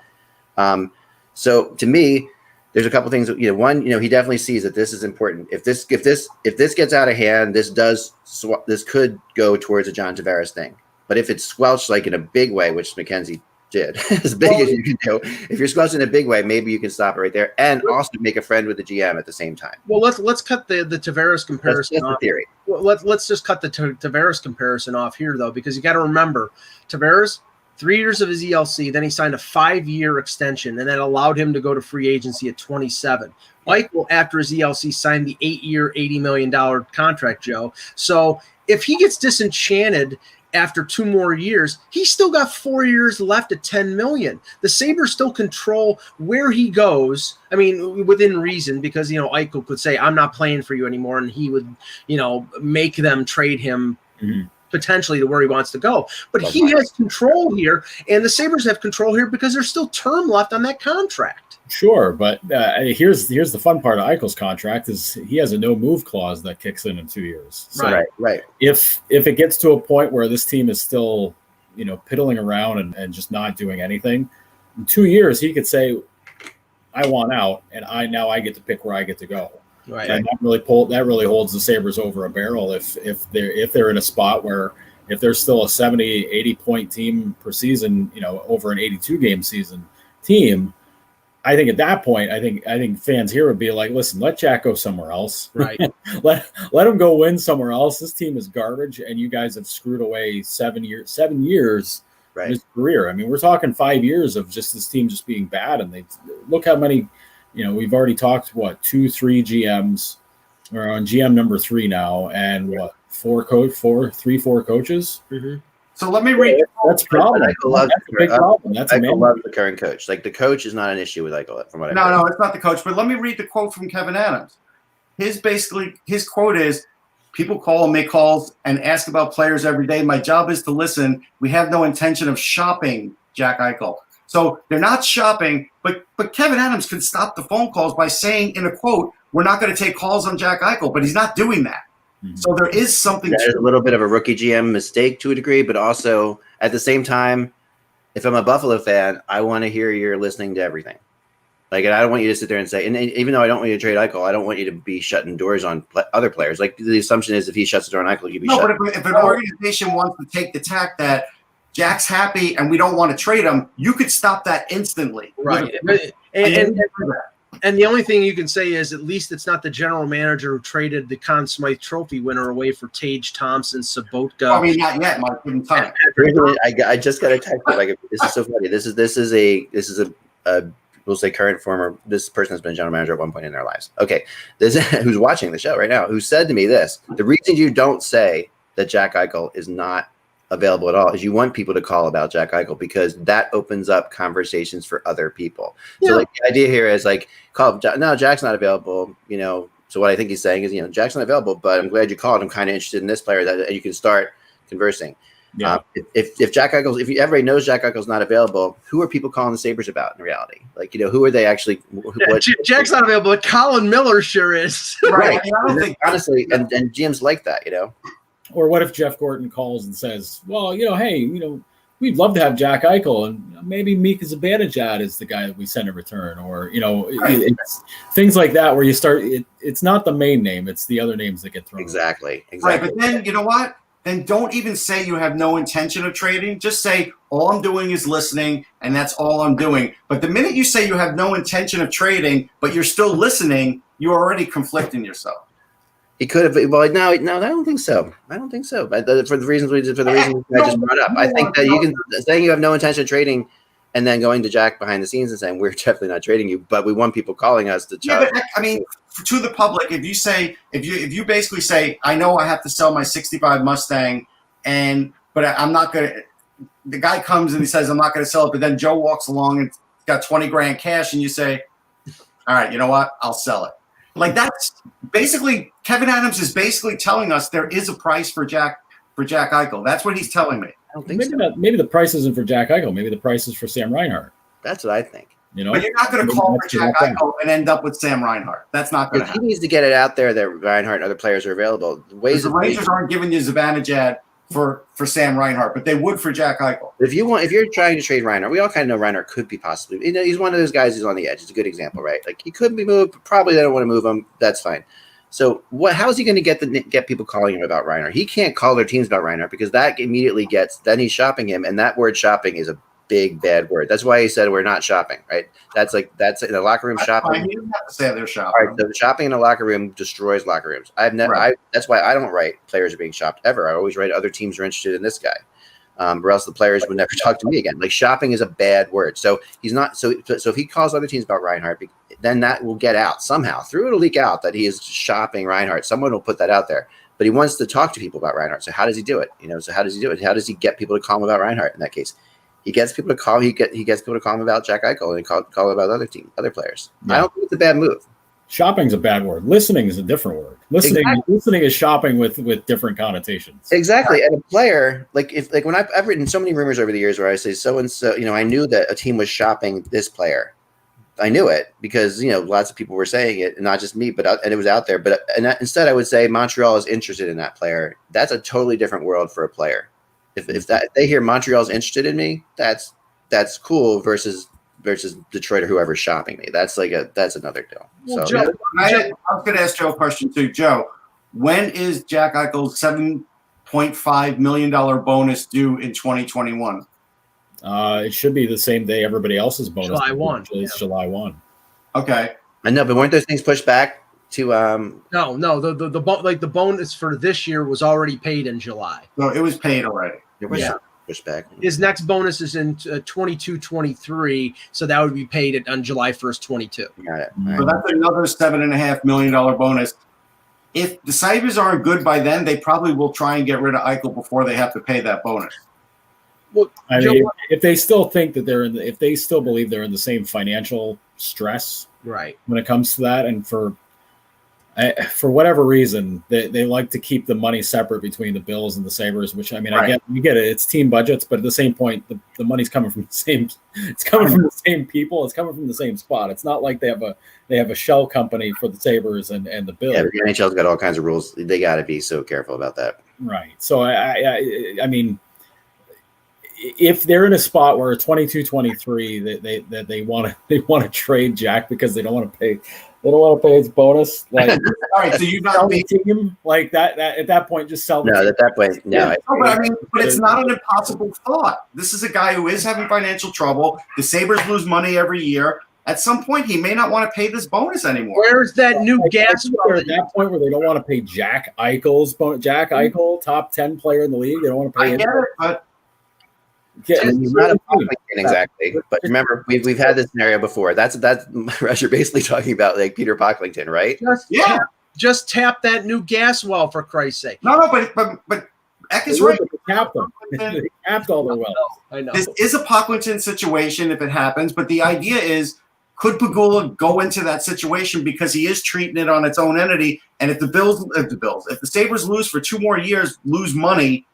So to me, there's a couple things. One, he definitely sees that this is important. If this gets out of hand, this could go towards a John Tavares thing. But if it's squelched in a big way, which McKenzie did, as big as you can do, if you're squelched in a big way, maybe you can stop it right there, and also make a friend with the GM at the same time. Well, let's cut the Tavares comparison. That's the theory. Well, let's just cut the Tavares comparison off here, though, because you got to remember, Tavares 3 years of his ELC. Then he signed a 5-year extension, and that allowed him to go to free agency at 27. Eichel, after his ELC, signed the 8-year, $80 million contract, Joe. So if he gets disenchanted after 2 more years, he's still got 4 years left at $10 million. The Sabres still control where he goes. I mean, within reason, because, Eichel could say, I'm not playing for you anymore, and he would, make them trade him potentially to where he wants to go. But he has control here, and the Sabres have control here because there's still term left on that contract. Sure, but here's the fun part of Eichel's contract is he has a no move clause that kicks in 2 years. So right. If it gets to a point where this team is still, piddling around and just not doing anything, in 2 years he could say, I want out, and I get to pick where I get to go. Right. And that really holds the Sabres over a barrel if they're in a spot where if there's still a 70, 80 point team per season, over an 82 game season team. I think at that point, I think fans here would be like, listen, let Jack go somewhere else. Right. let him go win somewhere else. This team is garbage, and you guys have screwed away 7 years Right. in his career. I mean, we're talking 5 years of just this team just being bad, and they look how many. We've already talked 2-3 GMs. We're on GM number 3 now, and 4 coaches. Mm-hmm. So let me read. That's a problem. That's a big problem. That's a Eichel loves the current coach. Like, the coach is not an issue with Eichel, from what I heard. No, it's not the coach. But let me read the quote from Kevin Adams. His quote is, "People call and make calls and ask about players every day. My job is to listen. We have no intention of shopping Jack Eichel." So they're not shopping, but Kevin Adams could stop the phone calls by saying in a quote, "We're not going to take calls on Jack Eichel," but he's not doing that. So there is something. That is a little bit of a rookie GM mistake to a degree, but also at the same time, if I'm a Buffalo fan, I want to hear you're listening to everything. Like, and I don't want you to sit there and say, and even though I don't want you to trade Eichel, I don't want you to be shutting doors on other players. Like, the assumption is if he shuts the door on Eichel, you'd be shut. But if an organization wants to take the tack that Jack's happy and we don't want to trade him, you could stop that instantly. Right. And the only thing you can say is at least it's not the general manager who traded the Conn Smythe Trophy winner away for Tage Thompson, Sabotka. I mean, not yet, Mike. Couldn't time. I just got a text. Like, this is so funny. This is a we'll say current former. This person has been a general manager at one point in their lives. Okay, this who's watching the show right now, who said to me this: the reason you don't say that Jack Eichel is not available at all is you want people to call about Jack Eichel because that opens up conversations for other people. Yeah. So, like, the idea here is like, no, Jack's not available. So what I think he's saying is, Jack's not available, but I'm glad you called. I'm kind of interested in this player that you can start conversing. Yeah. If Jack Eichel, if everybody knows Jack Eichel's not available, who are people calling the Sabres about in reality? Like, who are they actually? Jack's not available, but Colin Miller sure is. Right. I don't think, honestly, and GMs like that, Or what if Jeff Gordon calls and says, well, hey, we'd love to have Jack Eichel, and maybe Mika Zibanejad is the guy that we send a return, or, it's things like that where you start, it's not the main name, it's the other names that get thrown. Exactly. Right, but then, you know what? Then don't even say you have no intention of trading. Just say, all I'm doing is listening, and that's all I'm doing. But the minute you say you have no intention of trading, but you're still listening, you're already conflicting yourself. He could have. Well, no, I don't think so. But for the reasons I just brought up, I think that you can saying you have no intention of trading, and then going to Jack behind the scenes and saying we're definitely not trading you, but we want people calling us to. Yeah, but I mean, to the public, if you basically say, I know I have to sell my '65 Mustang, but I'm not gonna. The guy comes and he says I'm not gonna sell it, but then Joe walks along and got $20,000 cash, and you say, all right, you know what? I'll sell it. Like, that's basically Kevin Adams is basically telling us there is a price for Jack Eichel. That's what he's telling me. I don't think maybe the price isn't for Jack Eichel. Maybe the price is for Sam Reinhart. That's what I think. But you're not going to call for Jack Eichel and end up with Sam Reinhart. That's not going to happen. He needs to get it out there that Reinhart and other players are available. The Rangers aren't giving you Zibanejad for Sam Reinhart, but they would for Jack Eichel. If you're trying to trade Reinhart, we all kind of know Reinhart could be possibly. He's one of those guys who's on the edge. It's a good example, right? Like, he could be moved. Probably they don't want to move him. That's fine. So how is he going to get people calling him about Reinhart? He can't call their teams about Reinhart because that immediately then he's shopping him, and that word shopping is a big bad word. That's why he said we're not shopping, right? That's in the locker room shopping. You don't have to say they're shopping. All right, so shopping in a locker room destroys locker rooms. That's why I don't write players are being shopped ever. I always write other teams are interested in this guy. or else the players would never talk to me again. Like shopping is a bad word. So he's not. So if he calls other teams about Reinhart, then that will get out somehow. Through it'll leak out that he is shopping Reinhart. Someone will put that out there. But he wants to talk to people about Reinhart. So how does he do it? So how does he do it? How does he get people to call him about Reinhart? In that case, he gets people to call. He gets people to call him about Jack Eichel and call about other players. Yeah. I don't think it's a bad move. Shopping's a bad word. Listening is a different word. Listening is shopping with different connotations. Exactly. And a player, when I've written so many rumors over the years where I say so and so, I knew that a team was shopping this player. I knew it because lots of people were saying it, and not just me, and it was out there. Instead, I would say Montreal is interested in that player. That's a totally different world for a player. If they hear Montreal's interested in me, that's cool versus Detroit or whoever's shopping me. That's another deal. Well, Joe, I was going to ask Joe a question too. Joe, when is Jack Eichel's $7.5 million bonus due in 2021? It should be the same day everybody else's bonus. July 1. It's July 1. Okay. I know, but weren't those things pushed back to No. The bonus for this year was already paid in July. No, it was paid already. It was pushed back. His next bonus is in 22-23, so that would be paid on July 1st, 22. Got it. So that's another $7.5 million bonus. If the Sabres aren't good by then, they probably will try and get rid of Eichel before they have to pay that bonus. Well, I mean, if they still think that if they still believe they're in the same financial stress, right, when it comes to that, and for whatever reason, they like to keep the money separate between the Bills and the Sabres, which I mean, right. You get it. It's team budgets, but at the same point, the money's coming from the same. It's coming from the same people. It's coming from the same spot. It's not like they have a shell company for the Sabres and the Bills. Yeah, the NHL's got all kinds of rules. They got to be so careful about that. Right. So I mean, if they're in a spot where 22-23 they want to trade Jack because they don't want to pay his bonus, like all right, so you sell the team like that at that point, just sell the team. At that point, no. Yeah, but it's not an impossible thought. This is a guy who is having financial trouble. The Sabres lose money every year. At some point, he may not want to pay this bonus anymore. Where's that new gas? They're at that point where they don't want to pay Jack Eichel's bonus. Jack Eichel, top 10 player in the league. They don't want to pay. I get it, but. I mean, not a exactly, but remember we've had this scenario before. That's Russ, you're basically talking about like Peter Pocklington, right? Just tap that new gas well, for Christ's sake. No, but Eck is right. They capped them. They capped all their wells. I know. This is a Pocklington situation if it happens, but the idea is, could Pegula go into that situation because he is treating it on its own entity? And if the Sabres lose for 2 more years, lose money,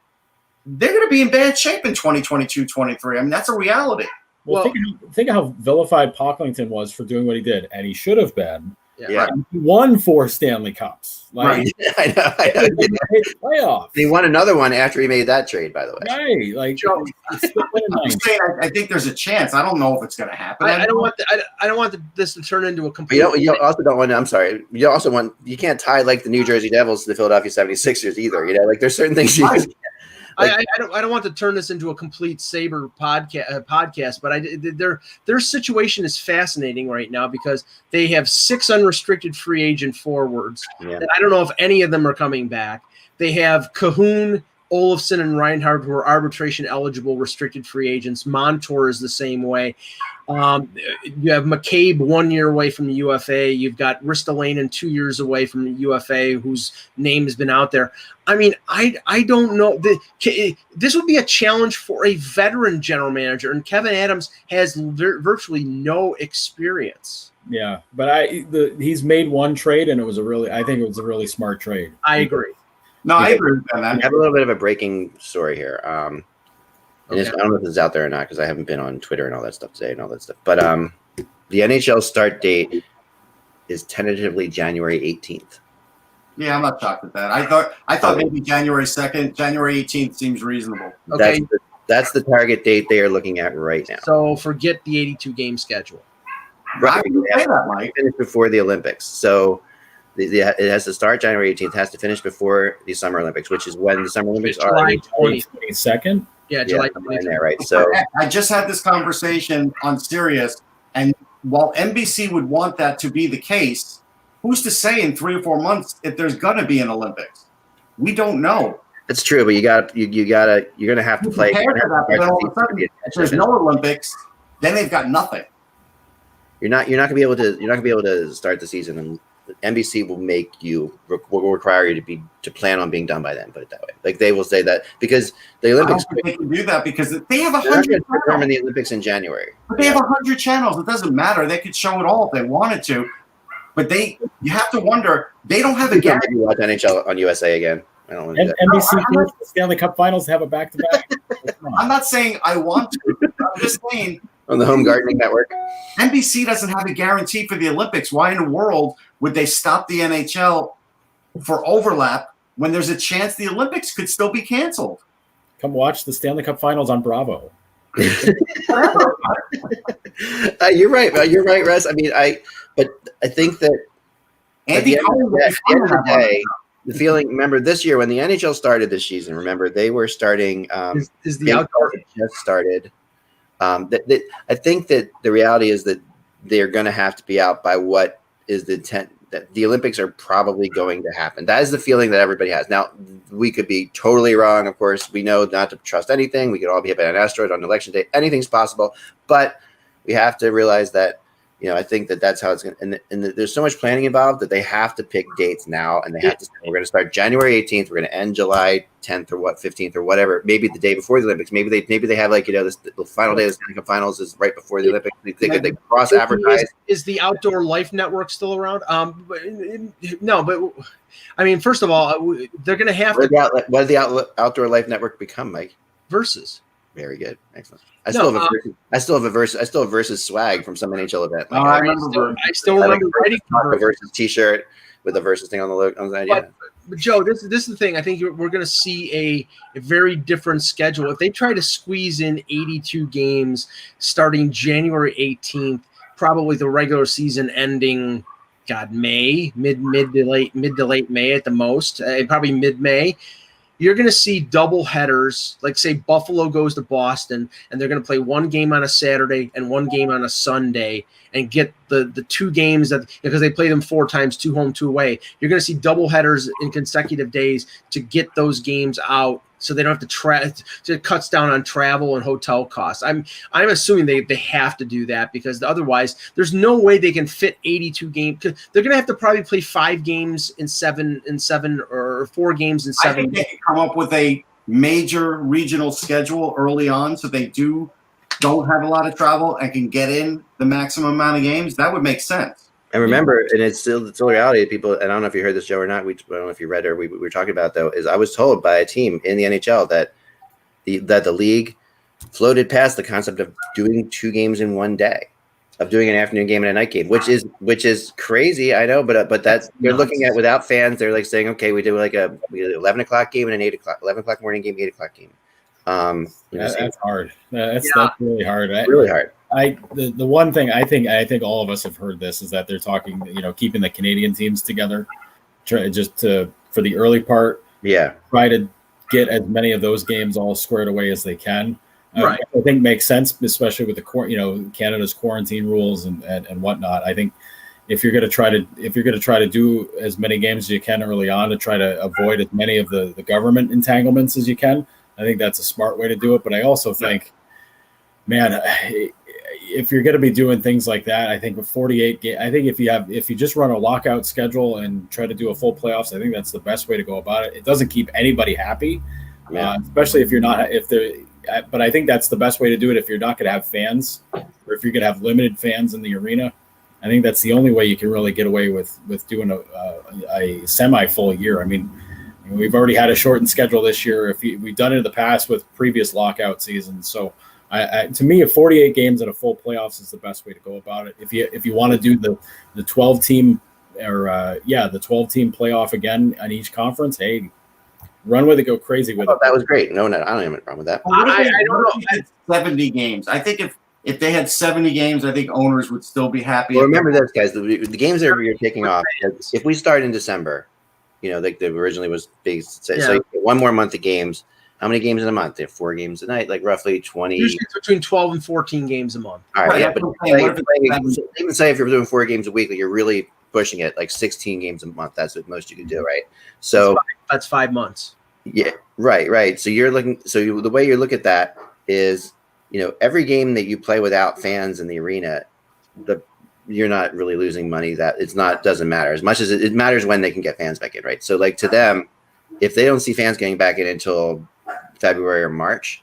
they're going to be in bad shape in 2022-23. I mean, that's a reality. Well, think of how vilified Pocklington was for doing what he did, and he should have been. Yeah. He won 4 Stanley Cups. Right. I know. Playoffs. He won another one after he made that trade, by the way. Right. Like, Joe, I think there's a chance. I don't know if it's going to happen. I don't want this to turn into a complete. You also don't want. I'm sorry. You also want. You can't tie like the New Jersey Devils to the Philadelphia 76ers either. Like there's certain things you. I don't want to turn this into a complete Sabre podcast, but their situation is fascinating right now because they have 6 unrestricted free agent forwards. Yeah. And I don't know if any of them are coming back. They have Cahoon, Olofsson, and Reinhart, who are arbitration eligible restricted free agents. Montour is the same way. You have McCabe 1 year away from the UFA. You've got Ristolainen 2 years away from the UFA, whose name has been out there. I mean, I don't know. This would be a challenge for a veteran general manager, and Kevin Adams has virtually no experience. Yeah, but he's made one trade, and I think it was a really smart trade. I agree. No, I agree with that. I have a little bit of a breaking story here. I don't know if this is out there or not because I haven't been on Twitter and all that stuff today and all that stuff. But the NHL start date is tentatively January 18th. Yeah, I'm not shocked at that. I thought maybe January 2nd. January 18th seems reasonable. Okay. That's the target date they are looking at right now. So forget the 82 game schedule. Right. I would say that, Mike. Finish before the Olympics. So it has to start January 18th, has to finish before the Summer Olympics, which is when the Summer Olympics are. July 22nd? Yeah, July 22nd. There, right. So I just had this conversation on Sirius, and while NBC would want that to be the case, who's to say in 3 or 4 months if there's going to be an Olympics? We don't know. It's true, but you're gonna have to play. Prepare for that, but then all of a sudden, if there's no Olympics, then they've got nothing. You're not gonna be able to start the season, and NBC will require you to plan on being done by then. Put it that way. Like they will say that because the Olympics. I don't think they can do that because they have 100 channels. Determine the channels. Olympics in January. But they have 100 channels. It doesn't matter. They could show it all if they wanted to. But you have to wonder, they don't have a guarantee. Maybe watch NHL on USA again. I don't want to do that. NBC forced the Stanley Cup Finals to have a back-to-back. I'm not saying I want to. I'm just saying On the Home Gardening Network. NBC doesn't have a guarantee for the Olympics. Why in the world would they stop the NHL for overlap when there's a chance the Olympics could still be canceled? Come watch the Stanley Cup Finals on Bravo. You're right. You're right, Russ. I mean, I think that at the end of the day, the feeling. Remember this year when the NHL started this season. Remember they were starting. Is the outdoor just started? I think that the reality is that they're going to have to be out by what is the intent. That the Olympics are probably going to happen. That is the feeling that everybody has. Now, we could be totally wrong. Of course, we know not to trust anything. We could all be hit by an asteroid on election day. Anything's possible. But we have to realize that, I think that's how it's going to – and there's so much planning involved that they have to pick dates now, and they have to – we're going to start January 18th. We're going to end July 10th or 15th or whatever, maybe the day before the Olympics. Maybe they have the final day of the Stanley Cup Finals is right before the Olympics. They cross-advertise. Is the Outdoor Life Network still around? No, but I mean, first of all, they're going to have to – What did the Outdoor Life Network become, Mike? Versus. Very good. Excellent. I still have a versus swag from some NHL event. I still remember writing a versus T-shirt with a versus thing on the logo. But Joe, this is the thing. I think we're going to see a very different schedule. If they try to squeeze in 82 games starting January 18th, probably the regular season ending, May, mid to late May at the most, probably mid-May. You're going to see double headers, like say Buffalo goes to Boston, and they're going to play one game on a Saturday and one game on a Sunday, and get the two games because they play them 4 times, 2 home, 2 away. You're going to see double headers in consecutive days to get those games out, so they don't have to so it cuts down on travel and hotel costs. I'm assuming they have to do that because otherwise there's no way they can fit 82 games. They're going to have to probably play 5 games in 7 or 4 games in 7. I think they can come up with a major regional schedule early on so they don't have a lot of travel and can get in the maximum amount of games. That would make sense. And remember, and it's still reality. People, and I don't know if you heard this, Joe, or not. I don't know if you read it or we were talking about, though, is I was told by a team in the NHL that the league floated past the concept of doing 2 games in one day, of doing an afternoon game and a night game, which is crazy. I know, but that's they're looking at without fans. They're like saying, okay, we do like a 11 o'clock game and an 11 o'clock morning game, 8 o'clock game. That's hard. That's really hard. Really hard. The one thing I think all of us have heard this is that they're talking, keeping the Canadian teams together, for the early part. Yeah. Try to get as many of those games all squared away as they can. Right. I think makes sense, especially with Canada's quarantine rules and whatnot. I think if you're going to try to do as many games as you can early on to try to avoid as many of the government entanglements as you can, I think that's a smart way to do it. But I also think, man, if you're going to be doing things like that, I think with 48 games, I think if you just run a lockout schedule and try to do a full playoffs, I think that's the best way to go about it. It doesn't keep anybody happy, especially if you're not but I think that's the best way to do it if you're not going to have fans, or if you're going to have limited fans in the arena. I think that's the only way you can really get away with doing a semi-full year. I mean, we've already had a shortened schedule this year. We've done it in the past with previous lockout seasons. So to me, 48 games and a full playoffs is the best way to go about it. If you want to do the 12 team the 12 team playoff again on each conference, hey, run with it, go crazy with it. That was great. No, I don't have a problem with that. I don't know. 70 games. I think if they had 70 games, I think owners would still be happy. Well, remember this, guys. The games that you're taking off, if we start in December, like the originally was big. So you get 1 more month of games. How many games in a month? They have 4 games a night, like roughly 20. Usually it's between 12 and 14 games a month. All right, but even say if you're doing 4 games a week, you're really pushing it, like 16 games a month. That's what most you can do, right? So that's 5 months. Yeah, right. So the way you look at that is, every game that you play without fans in the arena, you're not really losing money. That doesn't matter as much as it matters when they can get fans back in, right? So like to them, if they don't see fans getting back in until February or March,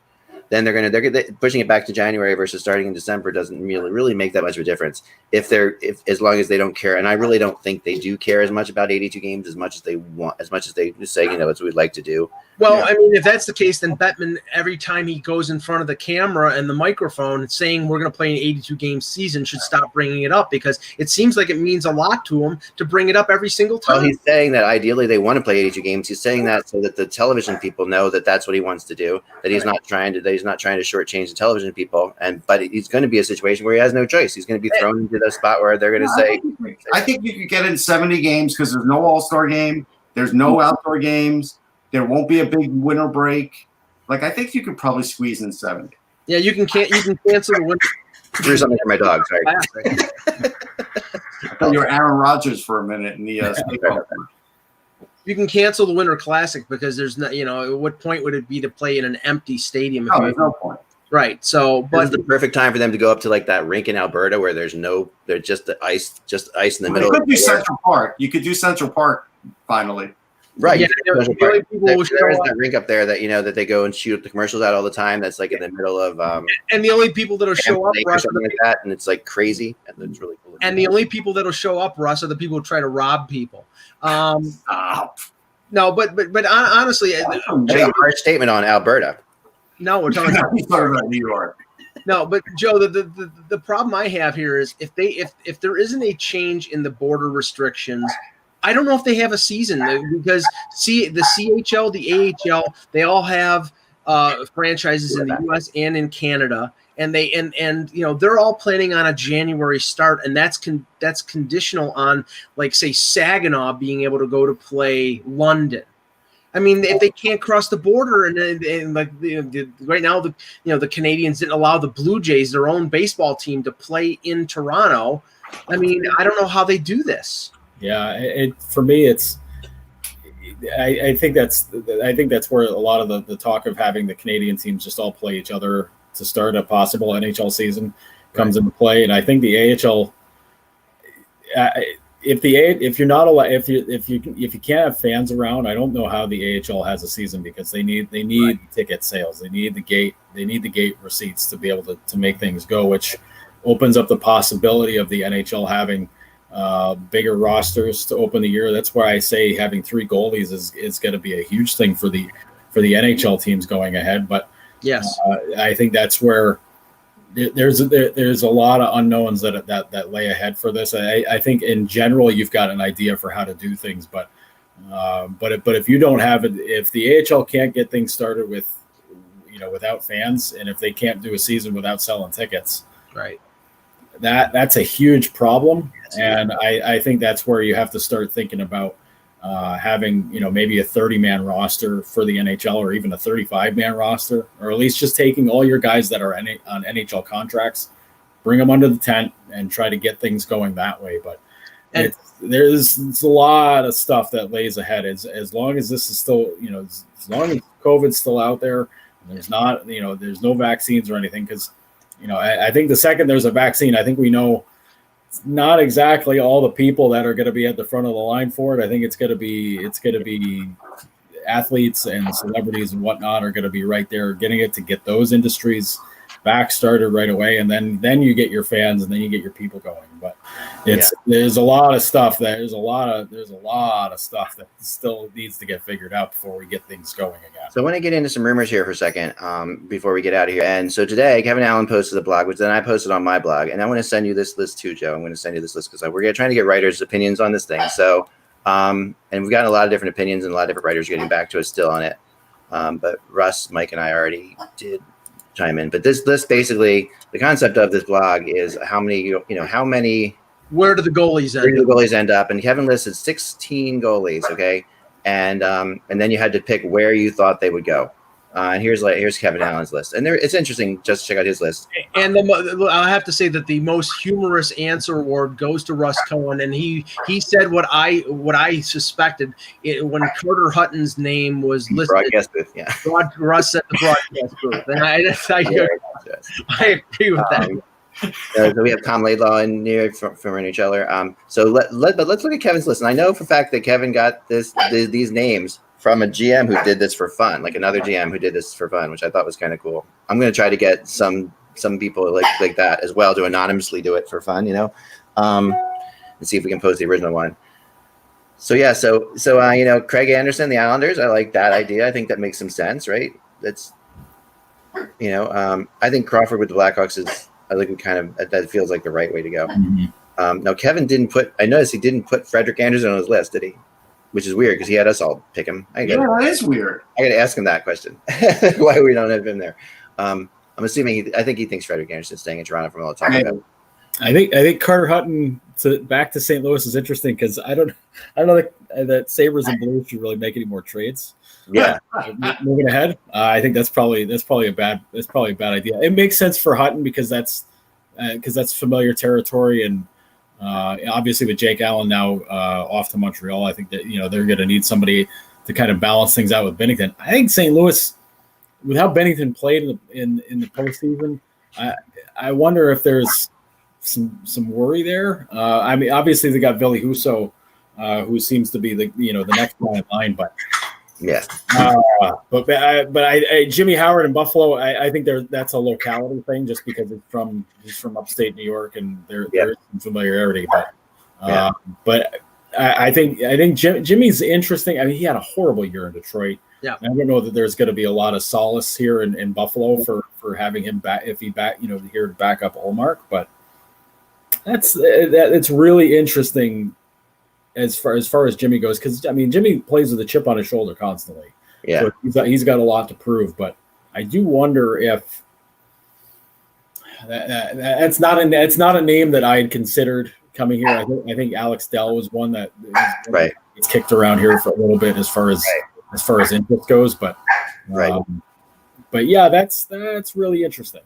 then they're pushing it back to January versus starting in December doesn't really make that much of a difference. If as long as they don't care, and I really don't think they do care as much about 82 games as much as they just say, it's what we'd like to do. Well, I mean, if that's the case, then Bettman, every time he goes in front of the camera and the microphone saying we're going to play an 82-game season, should stop bringing it up, because it seems like it means a lot to him to bring it up every single time. Well, he's saying that ideally they want to play 82 games. He's saying that so that the television people know that that's what he wants to do, that he's not trying to shortchange the television people, but he's going to be a situation where he has no choice. He's going to be thrown into the spot where they're going to say. I think you could get in 70 games because there's no All-Star game, there's no outdoor games. There won't be a big winter break. Like, I think you could probably squeeze in 70. Yeah, you can cancel the winter. Drew something for my dog. Sorry. I thought you were Aaron Rodgers for a minute in the You can cancel the Winter Classic because there's not, at what point would it be to play in an empty stadium? No, there's no point. Right. So, but it's the perfect time for them to go up to like that rink in Alberta where there's just the ice in the middle. You could do Central Park. You could do Central Park finally. Right. Yeah, There is that rink up there that that they go and shoot the commercials at all the time. That's like in the middle of and the only people that'll show up, Russ, or something like that, and it's like crazy, and it's really cool. And the only people that'll show up, Russ, are the people who try to rob people. No, but honestly, harsh statement on Alberta. No, we're talking about New York. No, but Joe, the problem I have here is if there isn't a change in the border restrictions, I don't know if they have a season, because the CHL, the AHL, they all have franchises in the US and in Canada, and they're all planning on a January start, and that's conditional on, like, say, Saginaw being able to go to play London. I mean, if they can't cross the border, and like right now, the Canadians didn't allow the Blue Jays, their own baseball team, to play in Toronto. I mean, I don't know how they do this. Yeah, for me, it's. I think that's where a lot of the talk of having the Canadian teams just all play each other to start a possible NHL season comes into play, and I think the AHL. If you can't have fans around, I don't know how the AHL has a season, because they need ticket sales, they need the gate receipts to be able to make things go, which opens up the possibility of the NHL having bigger rosters to open the year. That's why I say having 3 goalies is going to be a huge thing for the NHL teams going ahead. But yes, I think that's where there's a lot of unknowns that lay ahead for this. I think in general you've got an idea for how to do things, but if you don't have it, if the AHL can't get things started without fans, and if they can't do a season without selling tickets, right, that's a huge problem. And I think that's where you have to start thinking about having, maybe a 30-man roster for the NHL, or even a 35-man roster, or at least just taking all your guys that are on NHL contracts, bring them under the tent and try to get things going that way. But there's a lot of stuff that lays ahead as long as this is still, as long as COVID's still out there, and there's not, there's no vaccines or anything. Because, I think the second there's a vaccine, I think we know not exactly all the people that are going to be at the front of the line for it. I think it's going to be athletes and celebrities and whatnot are going to be right there getting it, to get those industries back started right away. And then you get your fans, and then you get your people going. But there's a lot of stuff there's a lot of stuff that still needs to get figured out before we get things going again. So I want to get into some rumors here for a second before we get out of here. And so today, Kevin Allen posted a blog, which then I posted on my blog. And I want to send you this list too, Joe. I'm going to send you this list because we're trying to get writers' opinions on this thing. So, and we've gotten a lot of different opinions, and a lot of different writers getting back to us still on it. But Russ, Mike, and I already did chime in. But this list, basically, the concept of this blog is how many. Where do the goalies end up? And Kevin listed 16 goalies, okay? And then you had to pick where you thought they would go. And here's Kevin Allen's list, and it's interesting just to check out his list. And I have to say that the most humorous answer award goes to Russ Cohen, and he said what I suspected when Carter Hutton's name was listed. Broadcast booth, yeah. Russ said the broadcast booth, and I agree with that. So we have Tom Laidlaw in New York from NHLer. So let's look at Kevin's list, and I know for a fact that Kevin got these names from a GM who did this for fun, like another GM who did this for fun, which I thought was kind of cool. I'm going to try to get some people like that as well to anonymously do it for fun, and see if we can post the original one. So yeah, so Craig Anderson, the Islanders, I like that idea. I think that makes some sense, right? That's I think Crawford with the Blackhawks that feels like the right way to go. Mm-hmm. Now Kevin I noticed he didn't put Frederick Anderson on his list, did he? Which is weird because he had us all pick him. That is weird. I got to ask him that question. Why we don't have him there? I'm assuming I think he thinks Frederick Anderson's staying in Toronto from all the talk about. I think Carter Hutton back to St. Louis is interesting because I don't know that Sabres and Blues should really make any more trades. Yeah, moving ahead, I think that's probably a bad idea. It makes sense for Hutton because that's familiar territory, and obviously with Jake Allen now off to Montreal, I think that they're going to need somebody to kind of balance things out with Bennington. I think St. Louis, with how Bennington played in the postseason, I wonder if there's some worry there. I mean, obviously they got Ville Husso, who seems to be the next guy in line, but yeah. But Jimmy Howard in Buffalo, I think that's a locality thing, just because he's from upstate New York and there's some familiarity. But I think Jimmy's interesting. I mean, he had a horrible year in Detroit. Yeah, I don't know that there's going to be a lot of solace here in Buffalo for having him back if he here to back up Olmark, but it's really interesting as far as Jimmy goes, because I mean Jimmy plays with a chip on his shoulder constantly. Yeah, so he's got a lot to prove, but I do wonder if it's not a name that I had considered coming here. I think Alex Dell was one that it's kicked around here for a little bit as far as interest goes, but yeah, that's really interesting.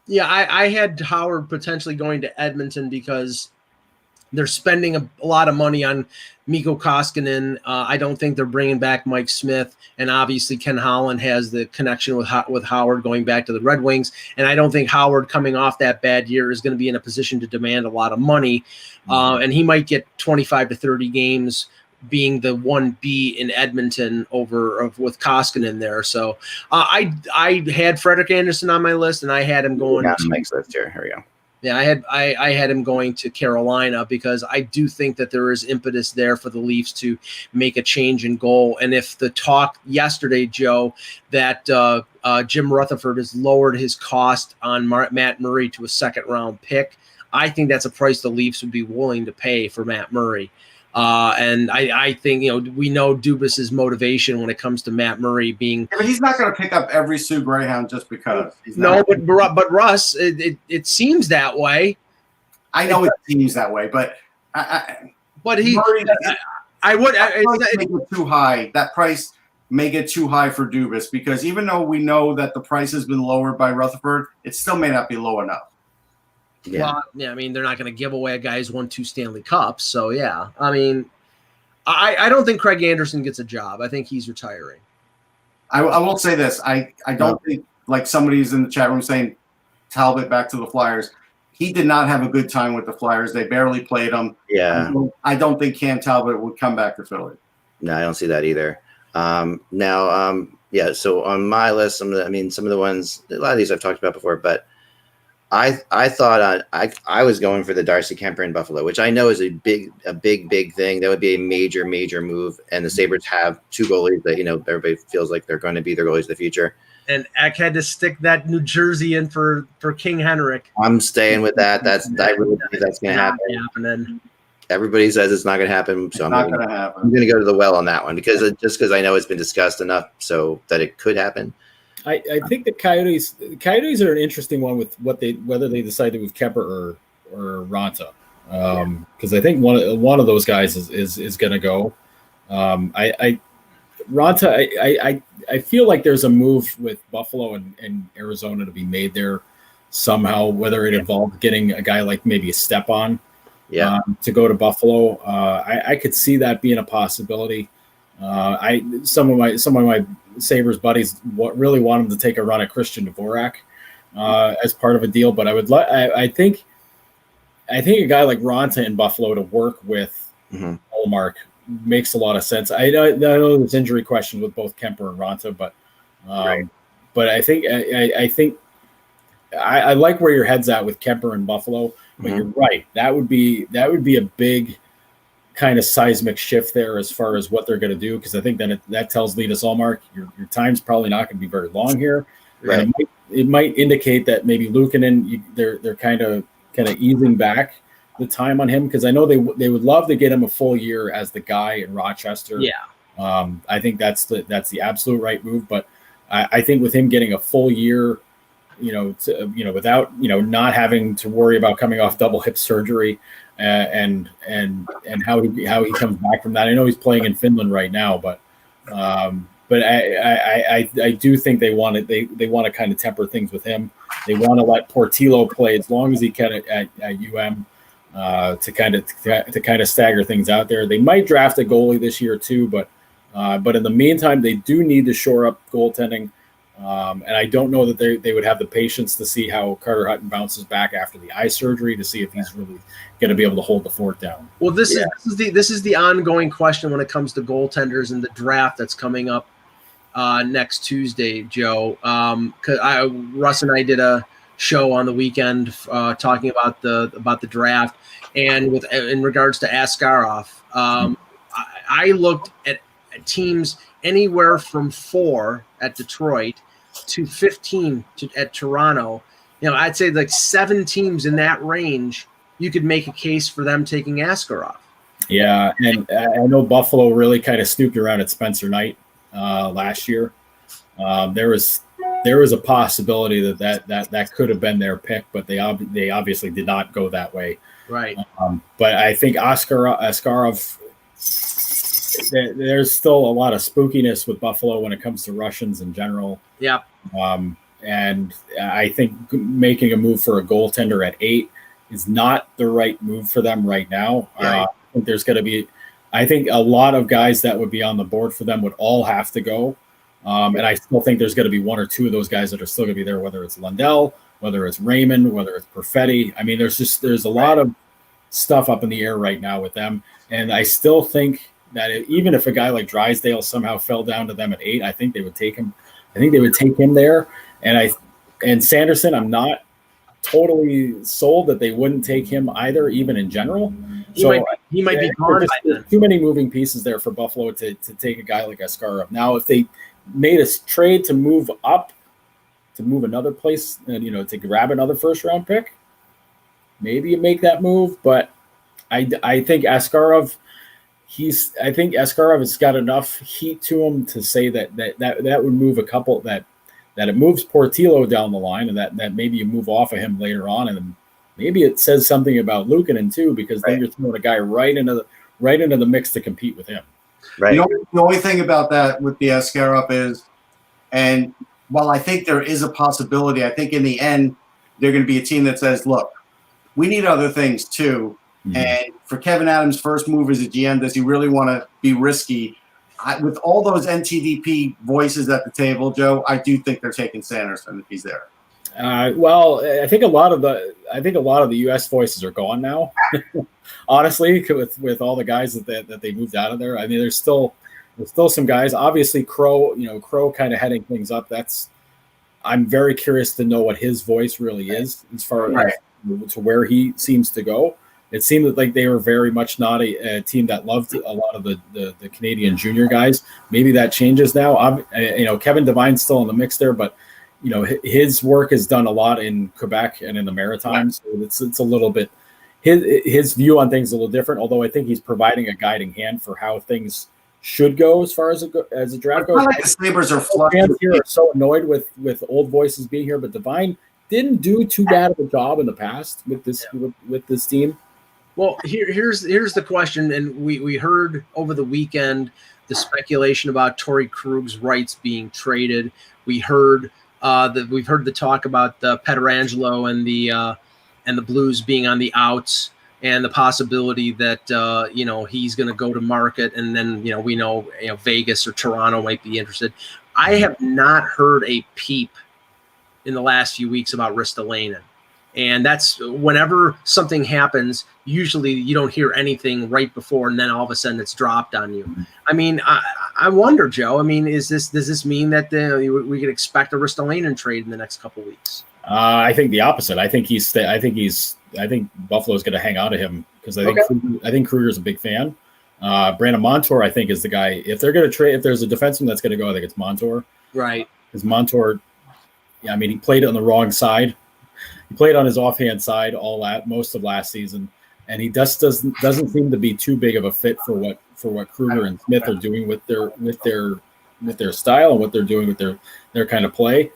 Yeah, I had Howard potentially going to Edmonton because they're spending a lot of money on Mikko Koskinen. I don't think they're bringing back Mike Smith, and obviously Ken Holland has the connection with Howard going back to the Red Wings, and I don't think Howard coming off that bad year is going to be in a position to demand a lot of money, and he might get 25 to 30 games being the 1B in Edmonton with Koskinen there. So I had Frederick Anderson on my list, and I had him going to Mike's list here. Here we go. Yeah, I had him going to Carolina because I do think that there is impetus there for the Leafs to make a change in goal. And if the talk yesterday, Joe, that Jim Rutherford has lowered his cost on Matt Murray to a second-round pick, I think that's a price the Leafs would be willing to pay for Matt Murray. And I think, we know Dubas's motivation when it comes to Matt Murray being. Yeah, but he's not going to pick up every Sioux Greyhound just because. But Russ, it seems that way. I know it seems that way, but Murray, I would make it too high. That price may get too high for Dubas because even though we know that the price has been lowered by Rutherford, it still may not be low enough. Yeah. Well, yeah, I mean, they're not going to give away a guy who's won 2 Stanley Cups. So, yeah, I mean, I don't think Craig Anderson gets a job. I think he's retiring. I will say this. I don't think, like somebody's in the chat room saying Talbot back to the Flyers. He did not have a good time with the Flyers. They barely played him. Yeah. I don't think Cam Talbot would come back to Philly. No, I don't see that either. So on my list, some of the ones, a lot of these I've talked about before, but I thought I was going for the Darcy Kemper in Buffalo, which I know is a big thing. That would be a major move. And the Sabres have 2 goalies that everybody feels like they're going to be their goalies of the future. And Eck had to stick that New Jersey in for King Henrik. I'm staying with that. I really believe that's going to happen. Everybody says it's not going to happen, so I'm going to go to the well on that one because I know it's been discussed enough so that it could happen. I think the Coyotes are an interesting one with whether they decide to move Kemper or Ronta, because I think one of those guys is going to go. Ronta, I feel like there's a move with Buffalo and Arizona to be made there somehow, whether it involves getting a guy like maybe a Stepan to go to Buffalo. I could see that being a possibility. Some of my Sabres buddies really want him to take a run at Christian Dvorak as part of a deal, but I think a guy like Ronta in Buffalo to work with Ullmark makes a lot of sense. I know there's injury questions with both Kemper and Ronta, but I think I like where your head's at with Kemper and Buffalo. But you're right. That would be a big kind of seismic shift there as far as what they're going to do, because I think then that tells Linus Ullmark your time's probably not going to be very long here. Right. And it might indicate that maybe Luukkonen, they're kind of easing back the time on him, because I know they would love to get him a full year as the guy in Rochester. Yeah. I think that's the absolute right move. But I think with him getting a full year, without not having to worry about coming off double hip surgery, and how he comes back from that. I know he's playing in Finland right now, but I do think they want to kind of temper things with him. They want to let Portillo play as long as he can at UM to kind of stagger things out there. They might draft a goalie this year too, but in the meantime, they do need to shore up goaltending. And I don't know that they would have the patience to see how Carter Hutton bounces back after the eye surgery to see if he's really going to be able to hold the fort down. Well, this is the ongoing question when it comes to goaltenders in the draft that's coming up next Tuesday, Joe. Because Russ and I did a show on the weekend talking about the draft, and in regards to Askarov, I looked at teams anywhere from 4 at Detroit to 15 at Toronto. I'd say like 7 teams in that range, you could make a case for them taking Askarov. Yeah, and I know Buffalo really kind of snooped around at Spencer Knight last year. There was a possibility that could have been their pick, but they obviously did not go that way. Right. But I think Askarov, there's still a lot of spookiness with Buffalo when it comes to Russians in general. Yeah. And I think making a move for a goaltender at 8 is not the right move for them right now. Right. I think there's going to be, I think a lot of guys that would be on the board for them would all have to go. And I still think there's going to be 1 or 2 of those guys that are still going to be there, whether it's Lundell, whether it's Raymond, whether it's Perfetti. I mean, there's a lot of stuff up in the air right now with them. And I still think that even if a guy like Drysdale somehow fell down to them at 8, I think they would take him. I think they would take him there. And Sanderson, I'm not totally sold that they wouldn't take him either, even in general. He might be gone by then. Too many moving pieces there for Buffalo to take a guy like Askarov. Now, if they made a trade to move up, to move another place, and to grab another first-round pick, maybe you make that move. But I think Askarov. I think Askarov has got enough heat to him to say that would move a couple, that it moves Portillo down the line, and that maybe you move off of him later on, and then maybe it says something about Luukkonen too, because then you're throwing a guy right into the mix to compete with him. Right. The only thing about that with the Askarov is, and while I think there is a possibility, I think in the end they're going to be a team that says, look, we need other things too. Mm-hmm. And for Kevin Adams' first move as a GM, does he really want to be risky? With all those NTDP voices at the table, Joe, I do think they're taking Sanderson if he's there. Well, I think a lot of the U.S. voices are gone now. Honestly, with all the guys that they moved out of there, I mean, there's still some guys. Obviously, Crow kind of heading things up. I'm very curious to know what his voice really is as far as to where he seems to go. It seemed like they were very much not a team that loved a lot of the Canadian junior guys. Maybe that changes now. Kevin Devine's still in the mix there, but his work is done a lot in Quebec and in the Maritimes. So it's a little bit his view on things is a little different. Although I think he's providing a guiding hand for how things should go as far as a draft goes. I like the Sabres are flush. Fans here are so annoyed with old voices being here, but Devine didn't do too bad of a job in the past with this team. Well, here's the question, and we heard over the weekend the speculation about Torrey Krug's rights being traded. We've heard the talk about Pietrangelo and the Blues being on the outs, and the possibility that he's going to go to market, and then we know Vegas or Toronto might be interested. I have not heard a peep in the last few weeks about Ristolainen. And that's whenever something happens, usually you don't hear anything right before, and then all of a sudden it's dropped on you. I mean, I wonder, Joe. I mean, does this mean that we could expect a Ristolainen trade in the next couple of weeks? I think the opposite. I think Buffalo's going to hang on to him because I think Kruger's a big fan. Brandon Montour, I think, is the guy. If they're going to trade, if there's a defenseman that's going to go, I think it's Montour. Right. Because Montour, I mean, he played on the wrong side. He played on his offhand side most of last season, and he doesn't seem to be too big of a fit for what Kruger and Smith are doing with their style and what they're doing with their kind of play.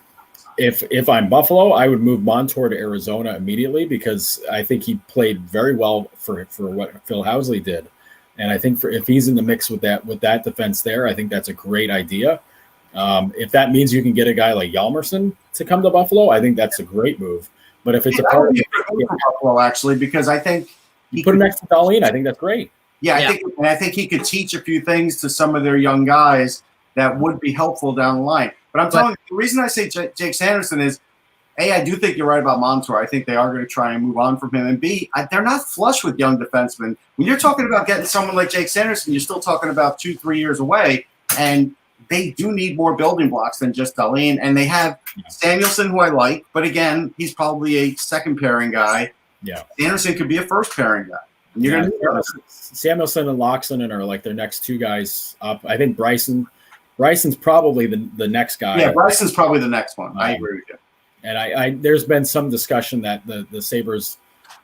If I'm Buffalo, I would move Montour to Arizona immediately because I think he played very well for what Phil Housley did, and I think if he's in the mix with that defense there, I think that's a great idea. If that means you can get a guy like Hjalmarsson to come to Buffalo, I think that's a great move. But if it's a part of Buffalo, actually, because I think you put him next to Dahlin, I think that's great. Yeah, I think he could teach a few things to some of their young guys that would be helpful down the line. But I'm telling you, the reason I say Jake Sanderson is, A, I do think you're right about Montour. I think they are going to try and move on from him. And B, they're not flush with young defensemen. When you're talking about getting someone like Jake Sanderson, you're still talking about 2-3 years away. And they do need more building blocks than just Dahlin. And they have Samuelson, who I like. But again, he's probably a second pairing guy. Yeah. Anderson could be a first pairing guy. And you're going to Samuelson and Loxonen are like their next two guys up. I think Bryson's probably the next guy. Yeah, Bryson's probably the next one. I agree with you. And I there's been some discussion that the Sabres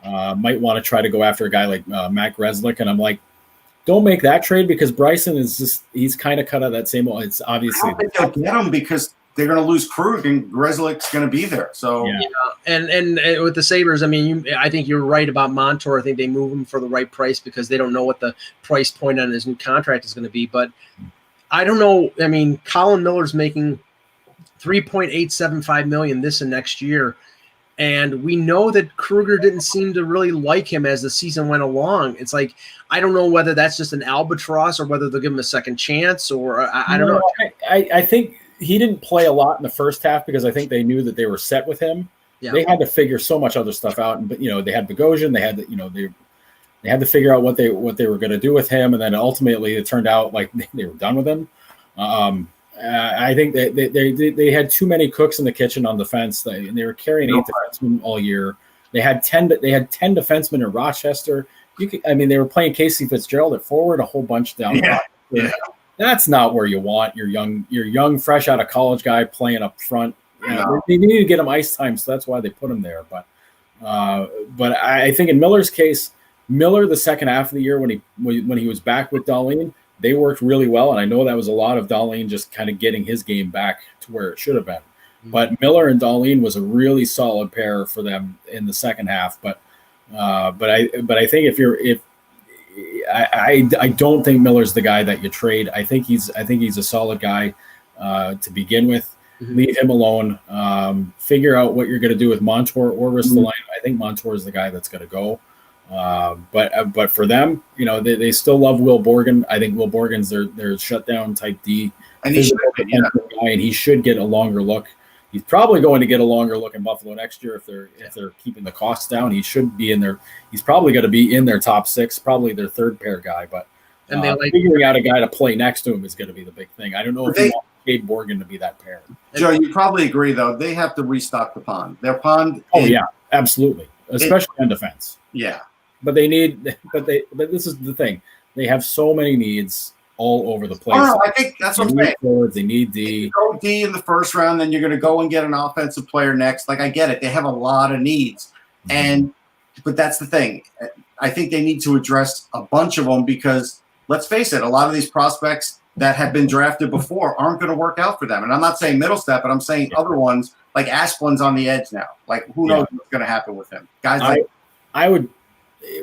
might want to try to go after a guy like Matt Grzelcyk, and I'm like, don't make that trade because Bryson he's kind of cut out that same. It's obviously I don't think they'll get him because they're going to lose Krug and Grzelcyk's going to be there. So and with the Sabres, I mean, I think you're right about Montour. I think they move him for the right price because they don't know what the price point on his new contract is going to be. But I don't know. I mean, Colin Miller's making $3.875 million this and next year. And we know that Kruger didn't seem to really like him as the season went along. It's like, I don't know whether that's just an albatross or whether they'll give him a second chance or I don't know. I think he didn't play a lot in the first half because I think they knew that they were set with him. Yeah. They had to figure so much other stuff out. But, they had Bogosian. They had, they had to figure out what they were going to do with him. And then ultimately it turned out like they were done with him. I think they had too many cooks in the kitchen on defense. They were carrying 8 defensemen all year. They had 10 defensemen in Rochester. They were playing Casey Fitzgerald at forward, a whole bunch down. Yeah. That's not where you want your young, fresh out of college guy playing up front. They need to get him ice time, so that's why they put him there. But I think in Miller's case, the second half of the year when he was back with Dahlin, they worked really well, and I know that was a lot of Dahlin just kind of getting his game back to where it should have been. Mm-hmm. But Miller and Dahlin was a really solid pair for them in the second half. But I think I don't think Miller's the guy that you trade. I think he's a solid guy to begin with. Mm-hmm. Leave him alone. Figure out what you're going to do with Montour or Ristolainen. I think Montour is the guy that's going to go. But for them, they still love Will Borgen. I think Will Borgen's their shutdown type D, and he should get a longer look. He's probably going to get a longer look in Buffalo next year if they're keeping the costs down. He should be in there. He's probably going to be in their top 6, probably their third pair guy. But figuring out a guy to play next to him is going to be the big thing. I don't know if you want Cade Borgen to be that pair. Joe, you probably agree though. They have to restock the pond. Their pond. Yeah, absolutely, especially on defense. Yeah. But this is the thing. They have so many needs all over the place. I think that's what I'm saying. Forwards, they need D. You go D in the first round, then you're going to go and get an offensive player next. Like, I get it. They have a lot of needs. But that's the thing. I think they need to address a bunch of them because, let's face it, a lot of these prospects that have been drafted before aren't going to work out for them. And I'm not saying Middlestat, but I'm saying other ones, like Asplin's on the edge now. Like, who knows what's going to happen with him? Guys like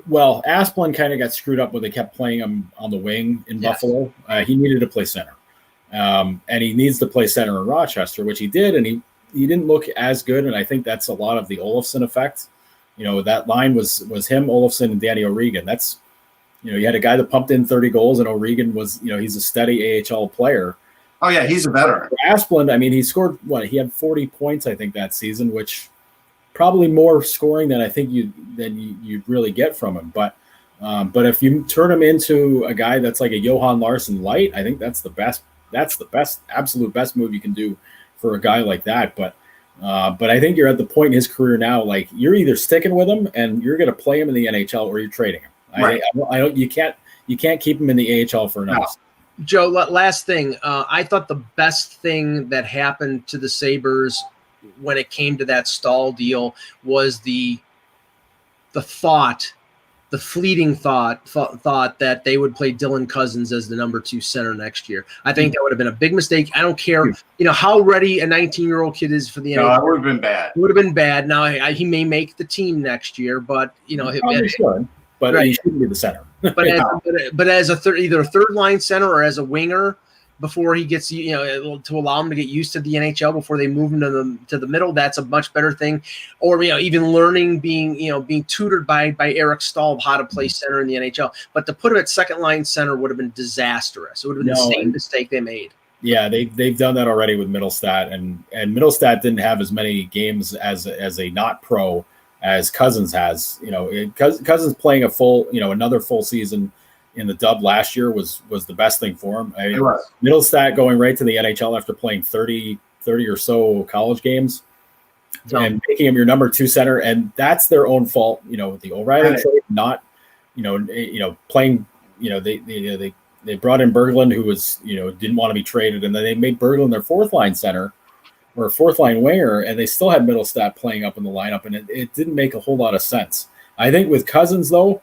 Well, Asplund kind of got screwed up when they kept playing him on the wing in Buffalo. He needed to play center, and he needs to play center in Rochester, which he did, and he didn't look as good. And I think that's a lot of the Olofsson effect. That line was him, Olofsson, and Danny O'Regan. That's, you had a guy that pumped in 30 goals, and O'Regan was, he's a steady AHL player. Oh yeah, he's a veteran. Asplund, I mean, he scored he had 40 points, I think, that season, which probably more scoring than I think you'd really get from him. But if you turn him into a guy that's like a Johan Larsson light, I think that's the best, absolute best move you can do for a guy like that. But I think you're at the point in his career now, like you're either sticking with him and you're going to play him in the NHL, or you're trading him. Right. You can't keep him in the AHL for another. No. Joe, last thing. I thought the best thing that happened to the Sabres when it came to that Stahl deal was the fleeting thought that they would play Dylan Cousins as the number 2 center next year. I think that would have been a big mistake. I don't care, how ready a 19-year-old kid is for the NHL. No, it would have been bad. It would have been bad. Now he may make the team next year, but but right. He shouldn't be the center. but as either a third line center or as a winger, before he gets, to allow him to get used to the NHL before they move him to the middle, that's a much better thing. Or, even learning, being tutored by Eric Stahl of how to play center in the NHL. But to put him at second line center would have been disastrous. It would have been the same mistake they made. Yeah, they've done that already with Mittelstadt, and Mittelstadt didn't have as many games as a not pro as Cousins has. Cousins playing a full, another full season in the dub last year was the best thing for him. Mittelstadt going right to the NHL after playing 30 or so college games and making him your number 2 center, and that's their own fault. With the O'Reilly trade, not playing. They brought in Berglund, who was didn't want to be traded, and then they made Berglund their 4th line center or 4th line winger, and they still had Mittelstadt playing up in the lineup, and it didn't make a whole lot of sense. I think with Cousins though,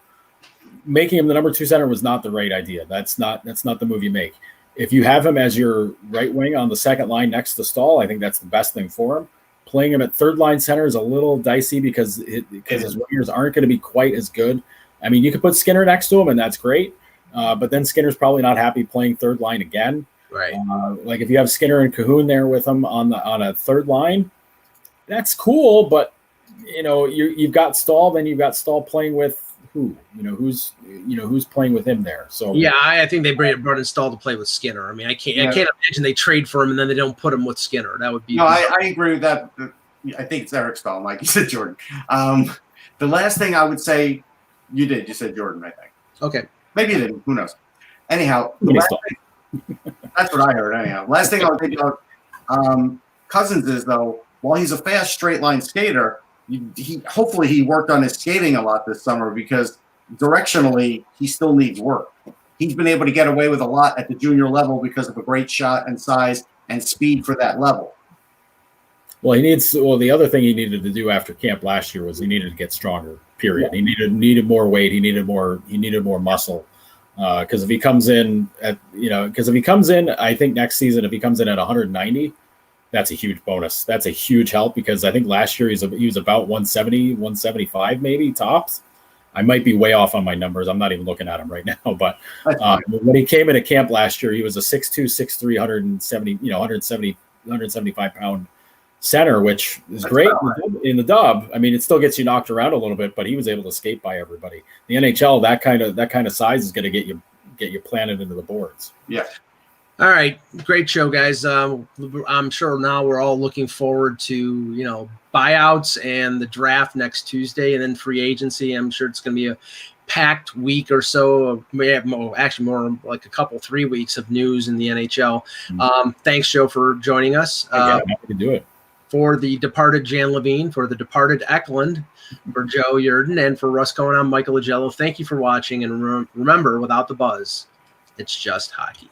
making him the number 2 center was not the right idea. That's not the move you make. If you have him as your right wing on the second line next to Stahl, I think that's the best thing for him. Playing him at third line center is a little dicey because his wingers aren't going to be quite as good. I mean, you could put Skinner next to him, and that's great. But then Skinner's probably not happy playing third line again. Right. Like if you have Skinner and Cahoon there with him on a third line, that's cool. But you've got Stahl, then you've got Stahl playing with who? Who's playing with him there? So yeah, I think they brought in Stahl to play with Skinner. I mean, I can't imagine they trade for him and then they don't put him with Skinner. That would be. No, I agree with that. I think it's Eric Stahl, like you said, Jordan. The last thing I would say, you said Jordan, I think. Okay. Maybe you didn't. Who knows? Anyhow, that's what I heard. Anyhow, last thing I would think about Cousins is, though, while he's a fast straight line skater, hopefully he worked on his skating a lot this summer, because directionally he still needs work. He's been able to get away with a lot at the junior level because of a great shot and size and speed for that level. Well, the other thing he needed to do after camp last year was he needed to get stronger. Period. Yeah. He needed more weight. He needed more muscle. Because if he comes in I think next season, if he comes in at 190, that's a huge bonus. That's a huge help, because I think last year he was about 170, 175 maybe tops. I might be way off on my numbers. I'm not even looking at him right now. But when he came into camp last year, he was a 6'2", 6'3", 175 pound center, which is great in the dub. I mean, it still gets you knocked around a little bit, but he was able to skate by everybody. The NHL, that kind of size is going to get you planted into the boards. Yeah. All right, great show, guys. I'm sure now we're all looking forward to buyouts and the draft next Tuesday, and then free agency. I'm sure it's going to be a packed week or so. Actually more like a couple 3 weeks of news in the NHL. Thanks, Joe, for joining us. I'm happy to do it. For the departed Jan Levine, for the departed Eklund, for Joe Yerdon, and for Russ Cohen, I'm Michael Agello. Thank you for watching, and remember, without the buzz, it's just hockey.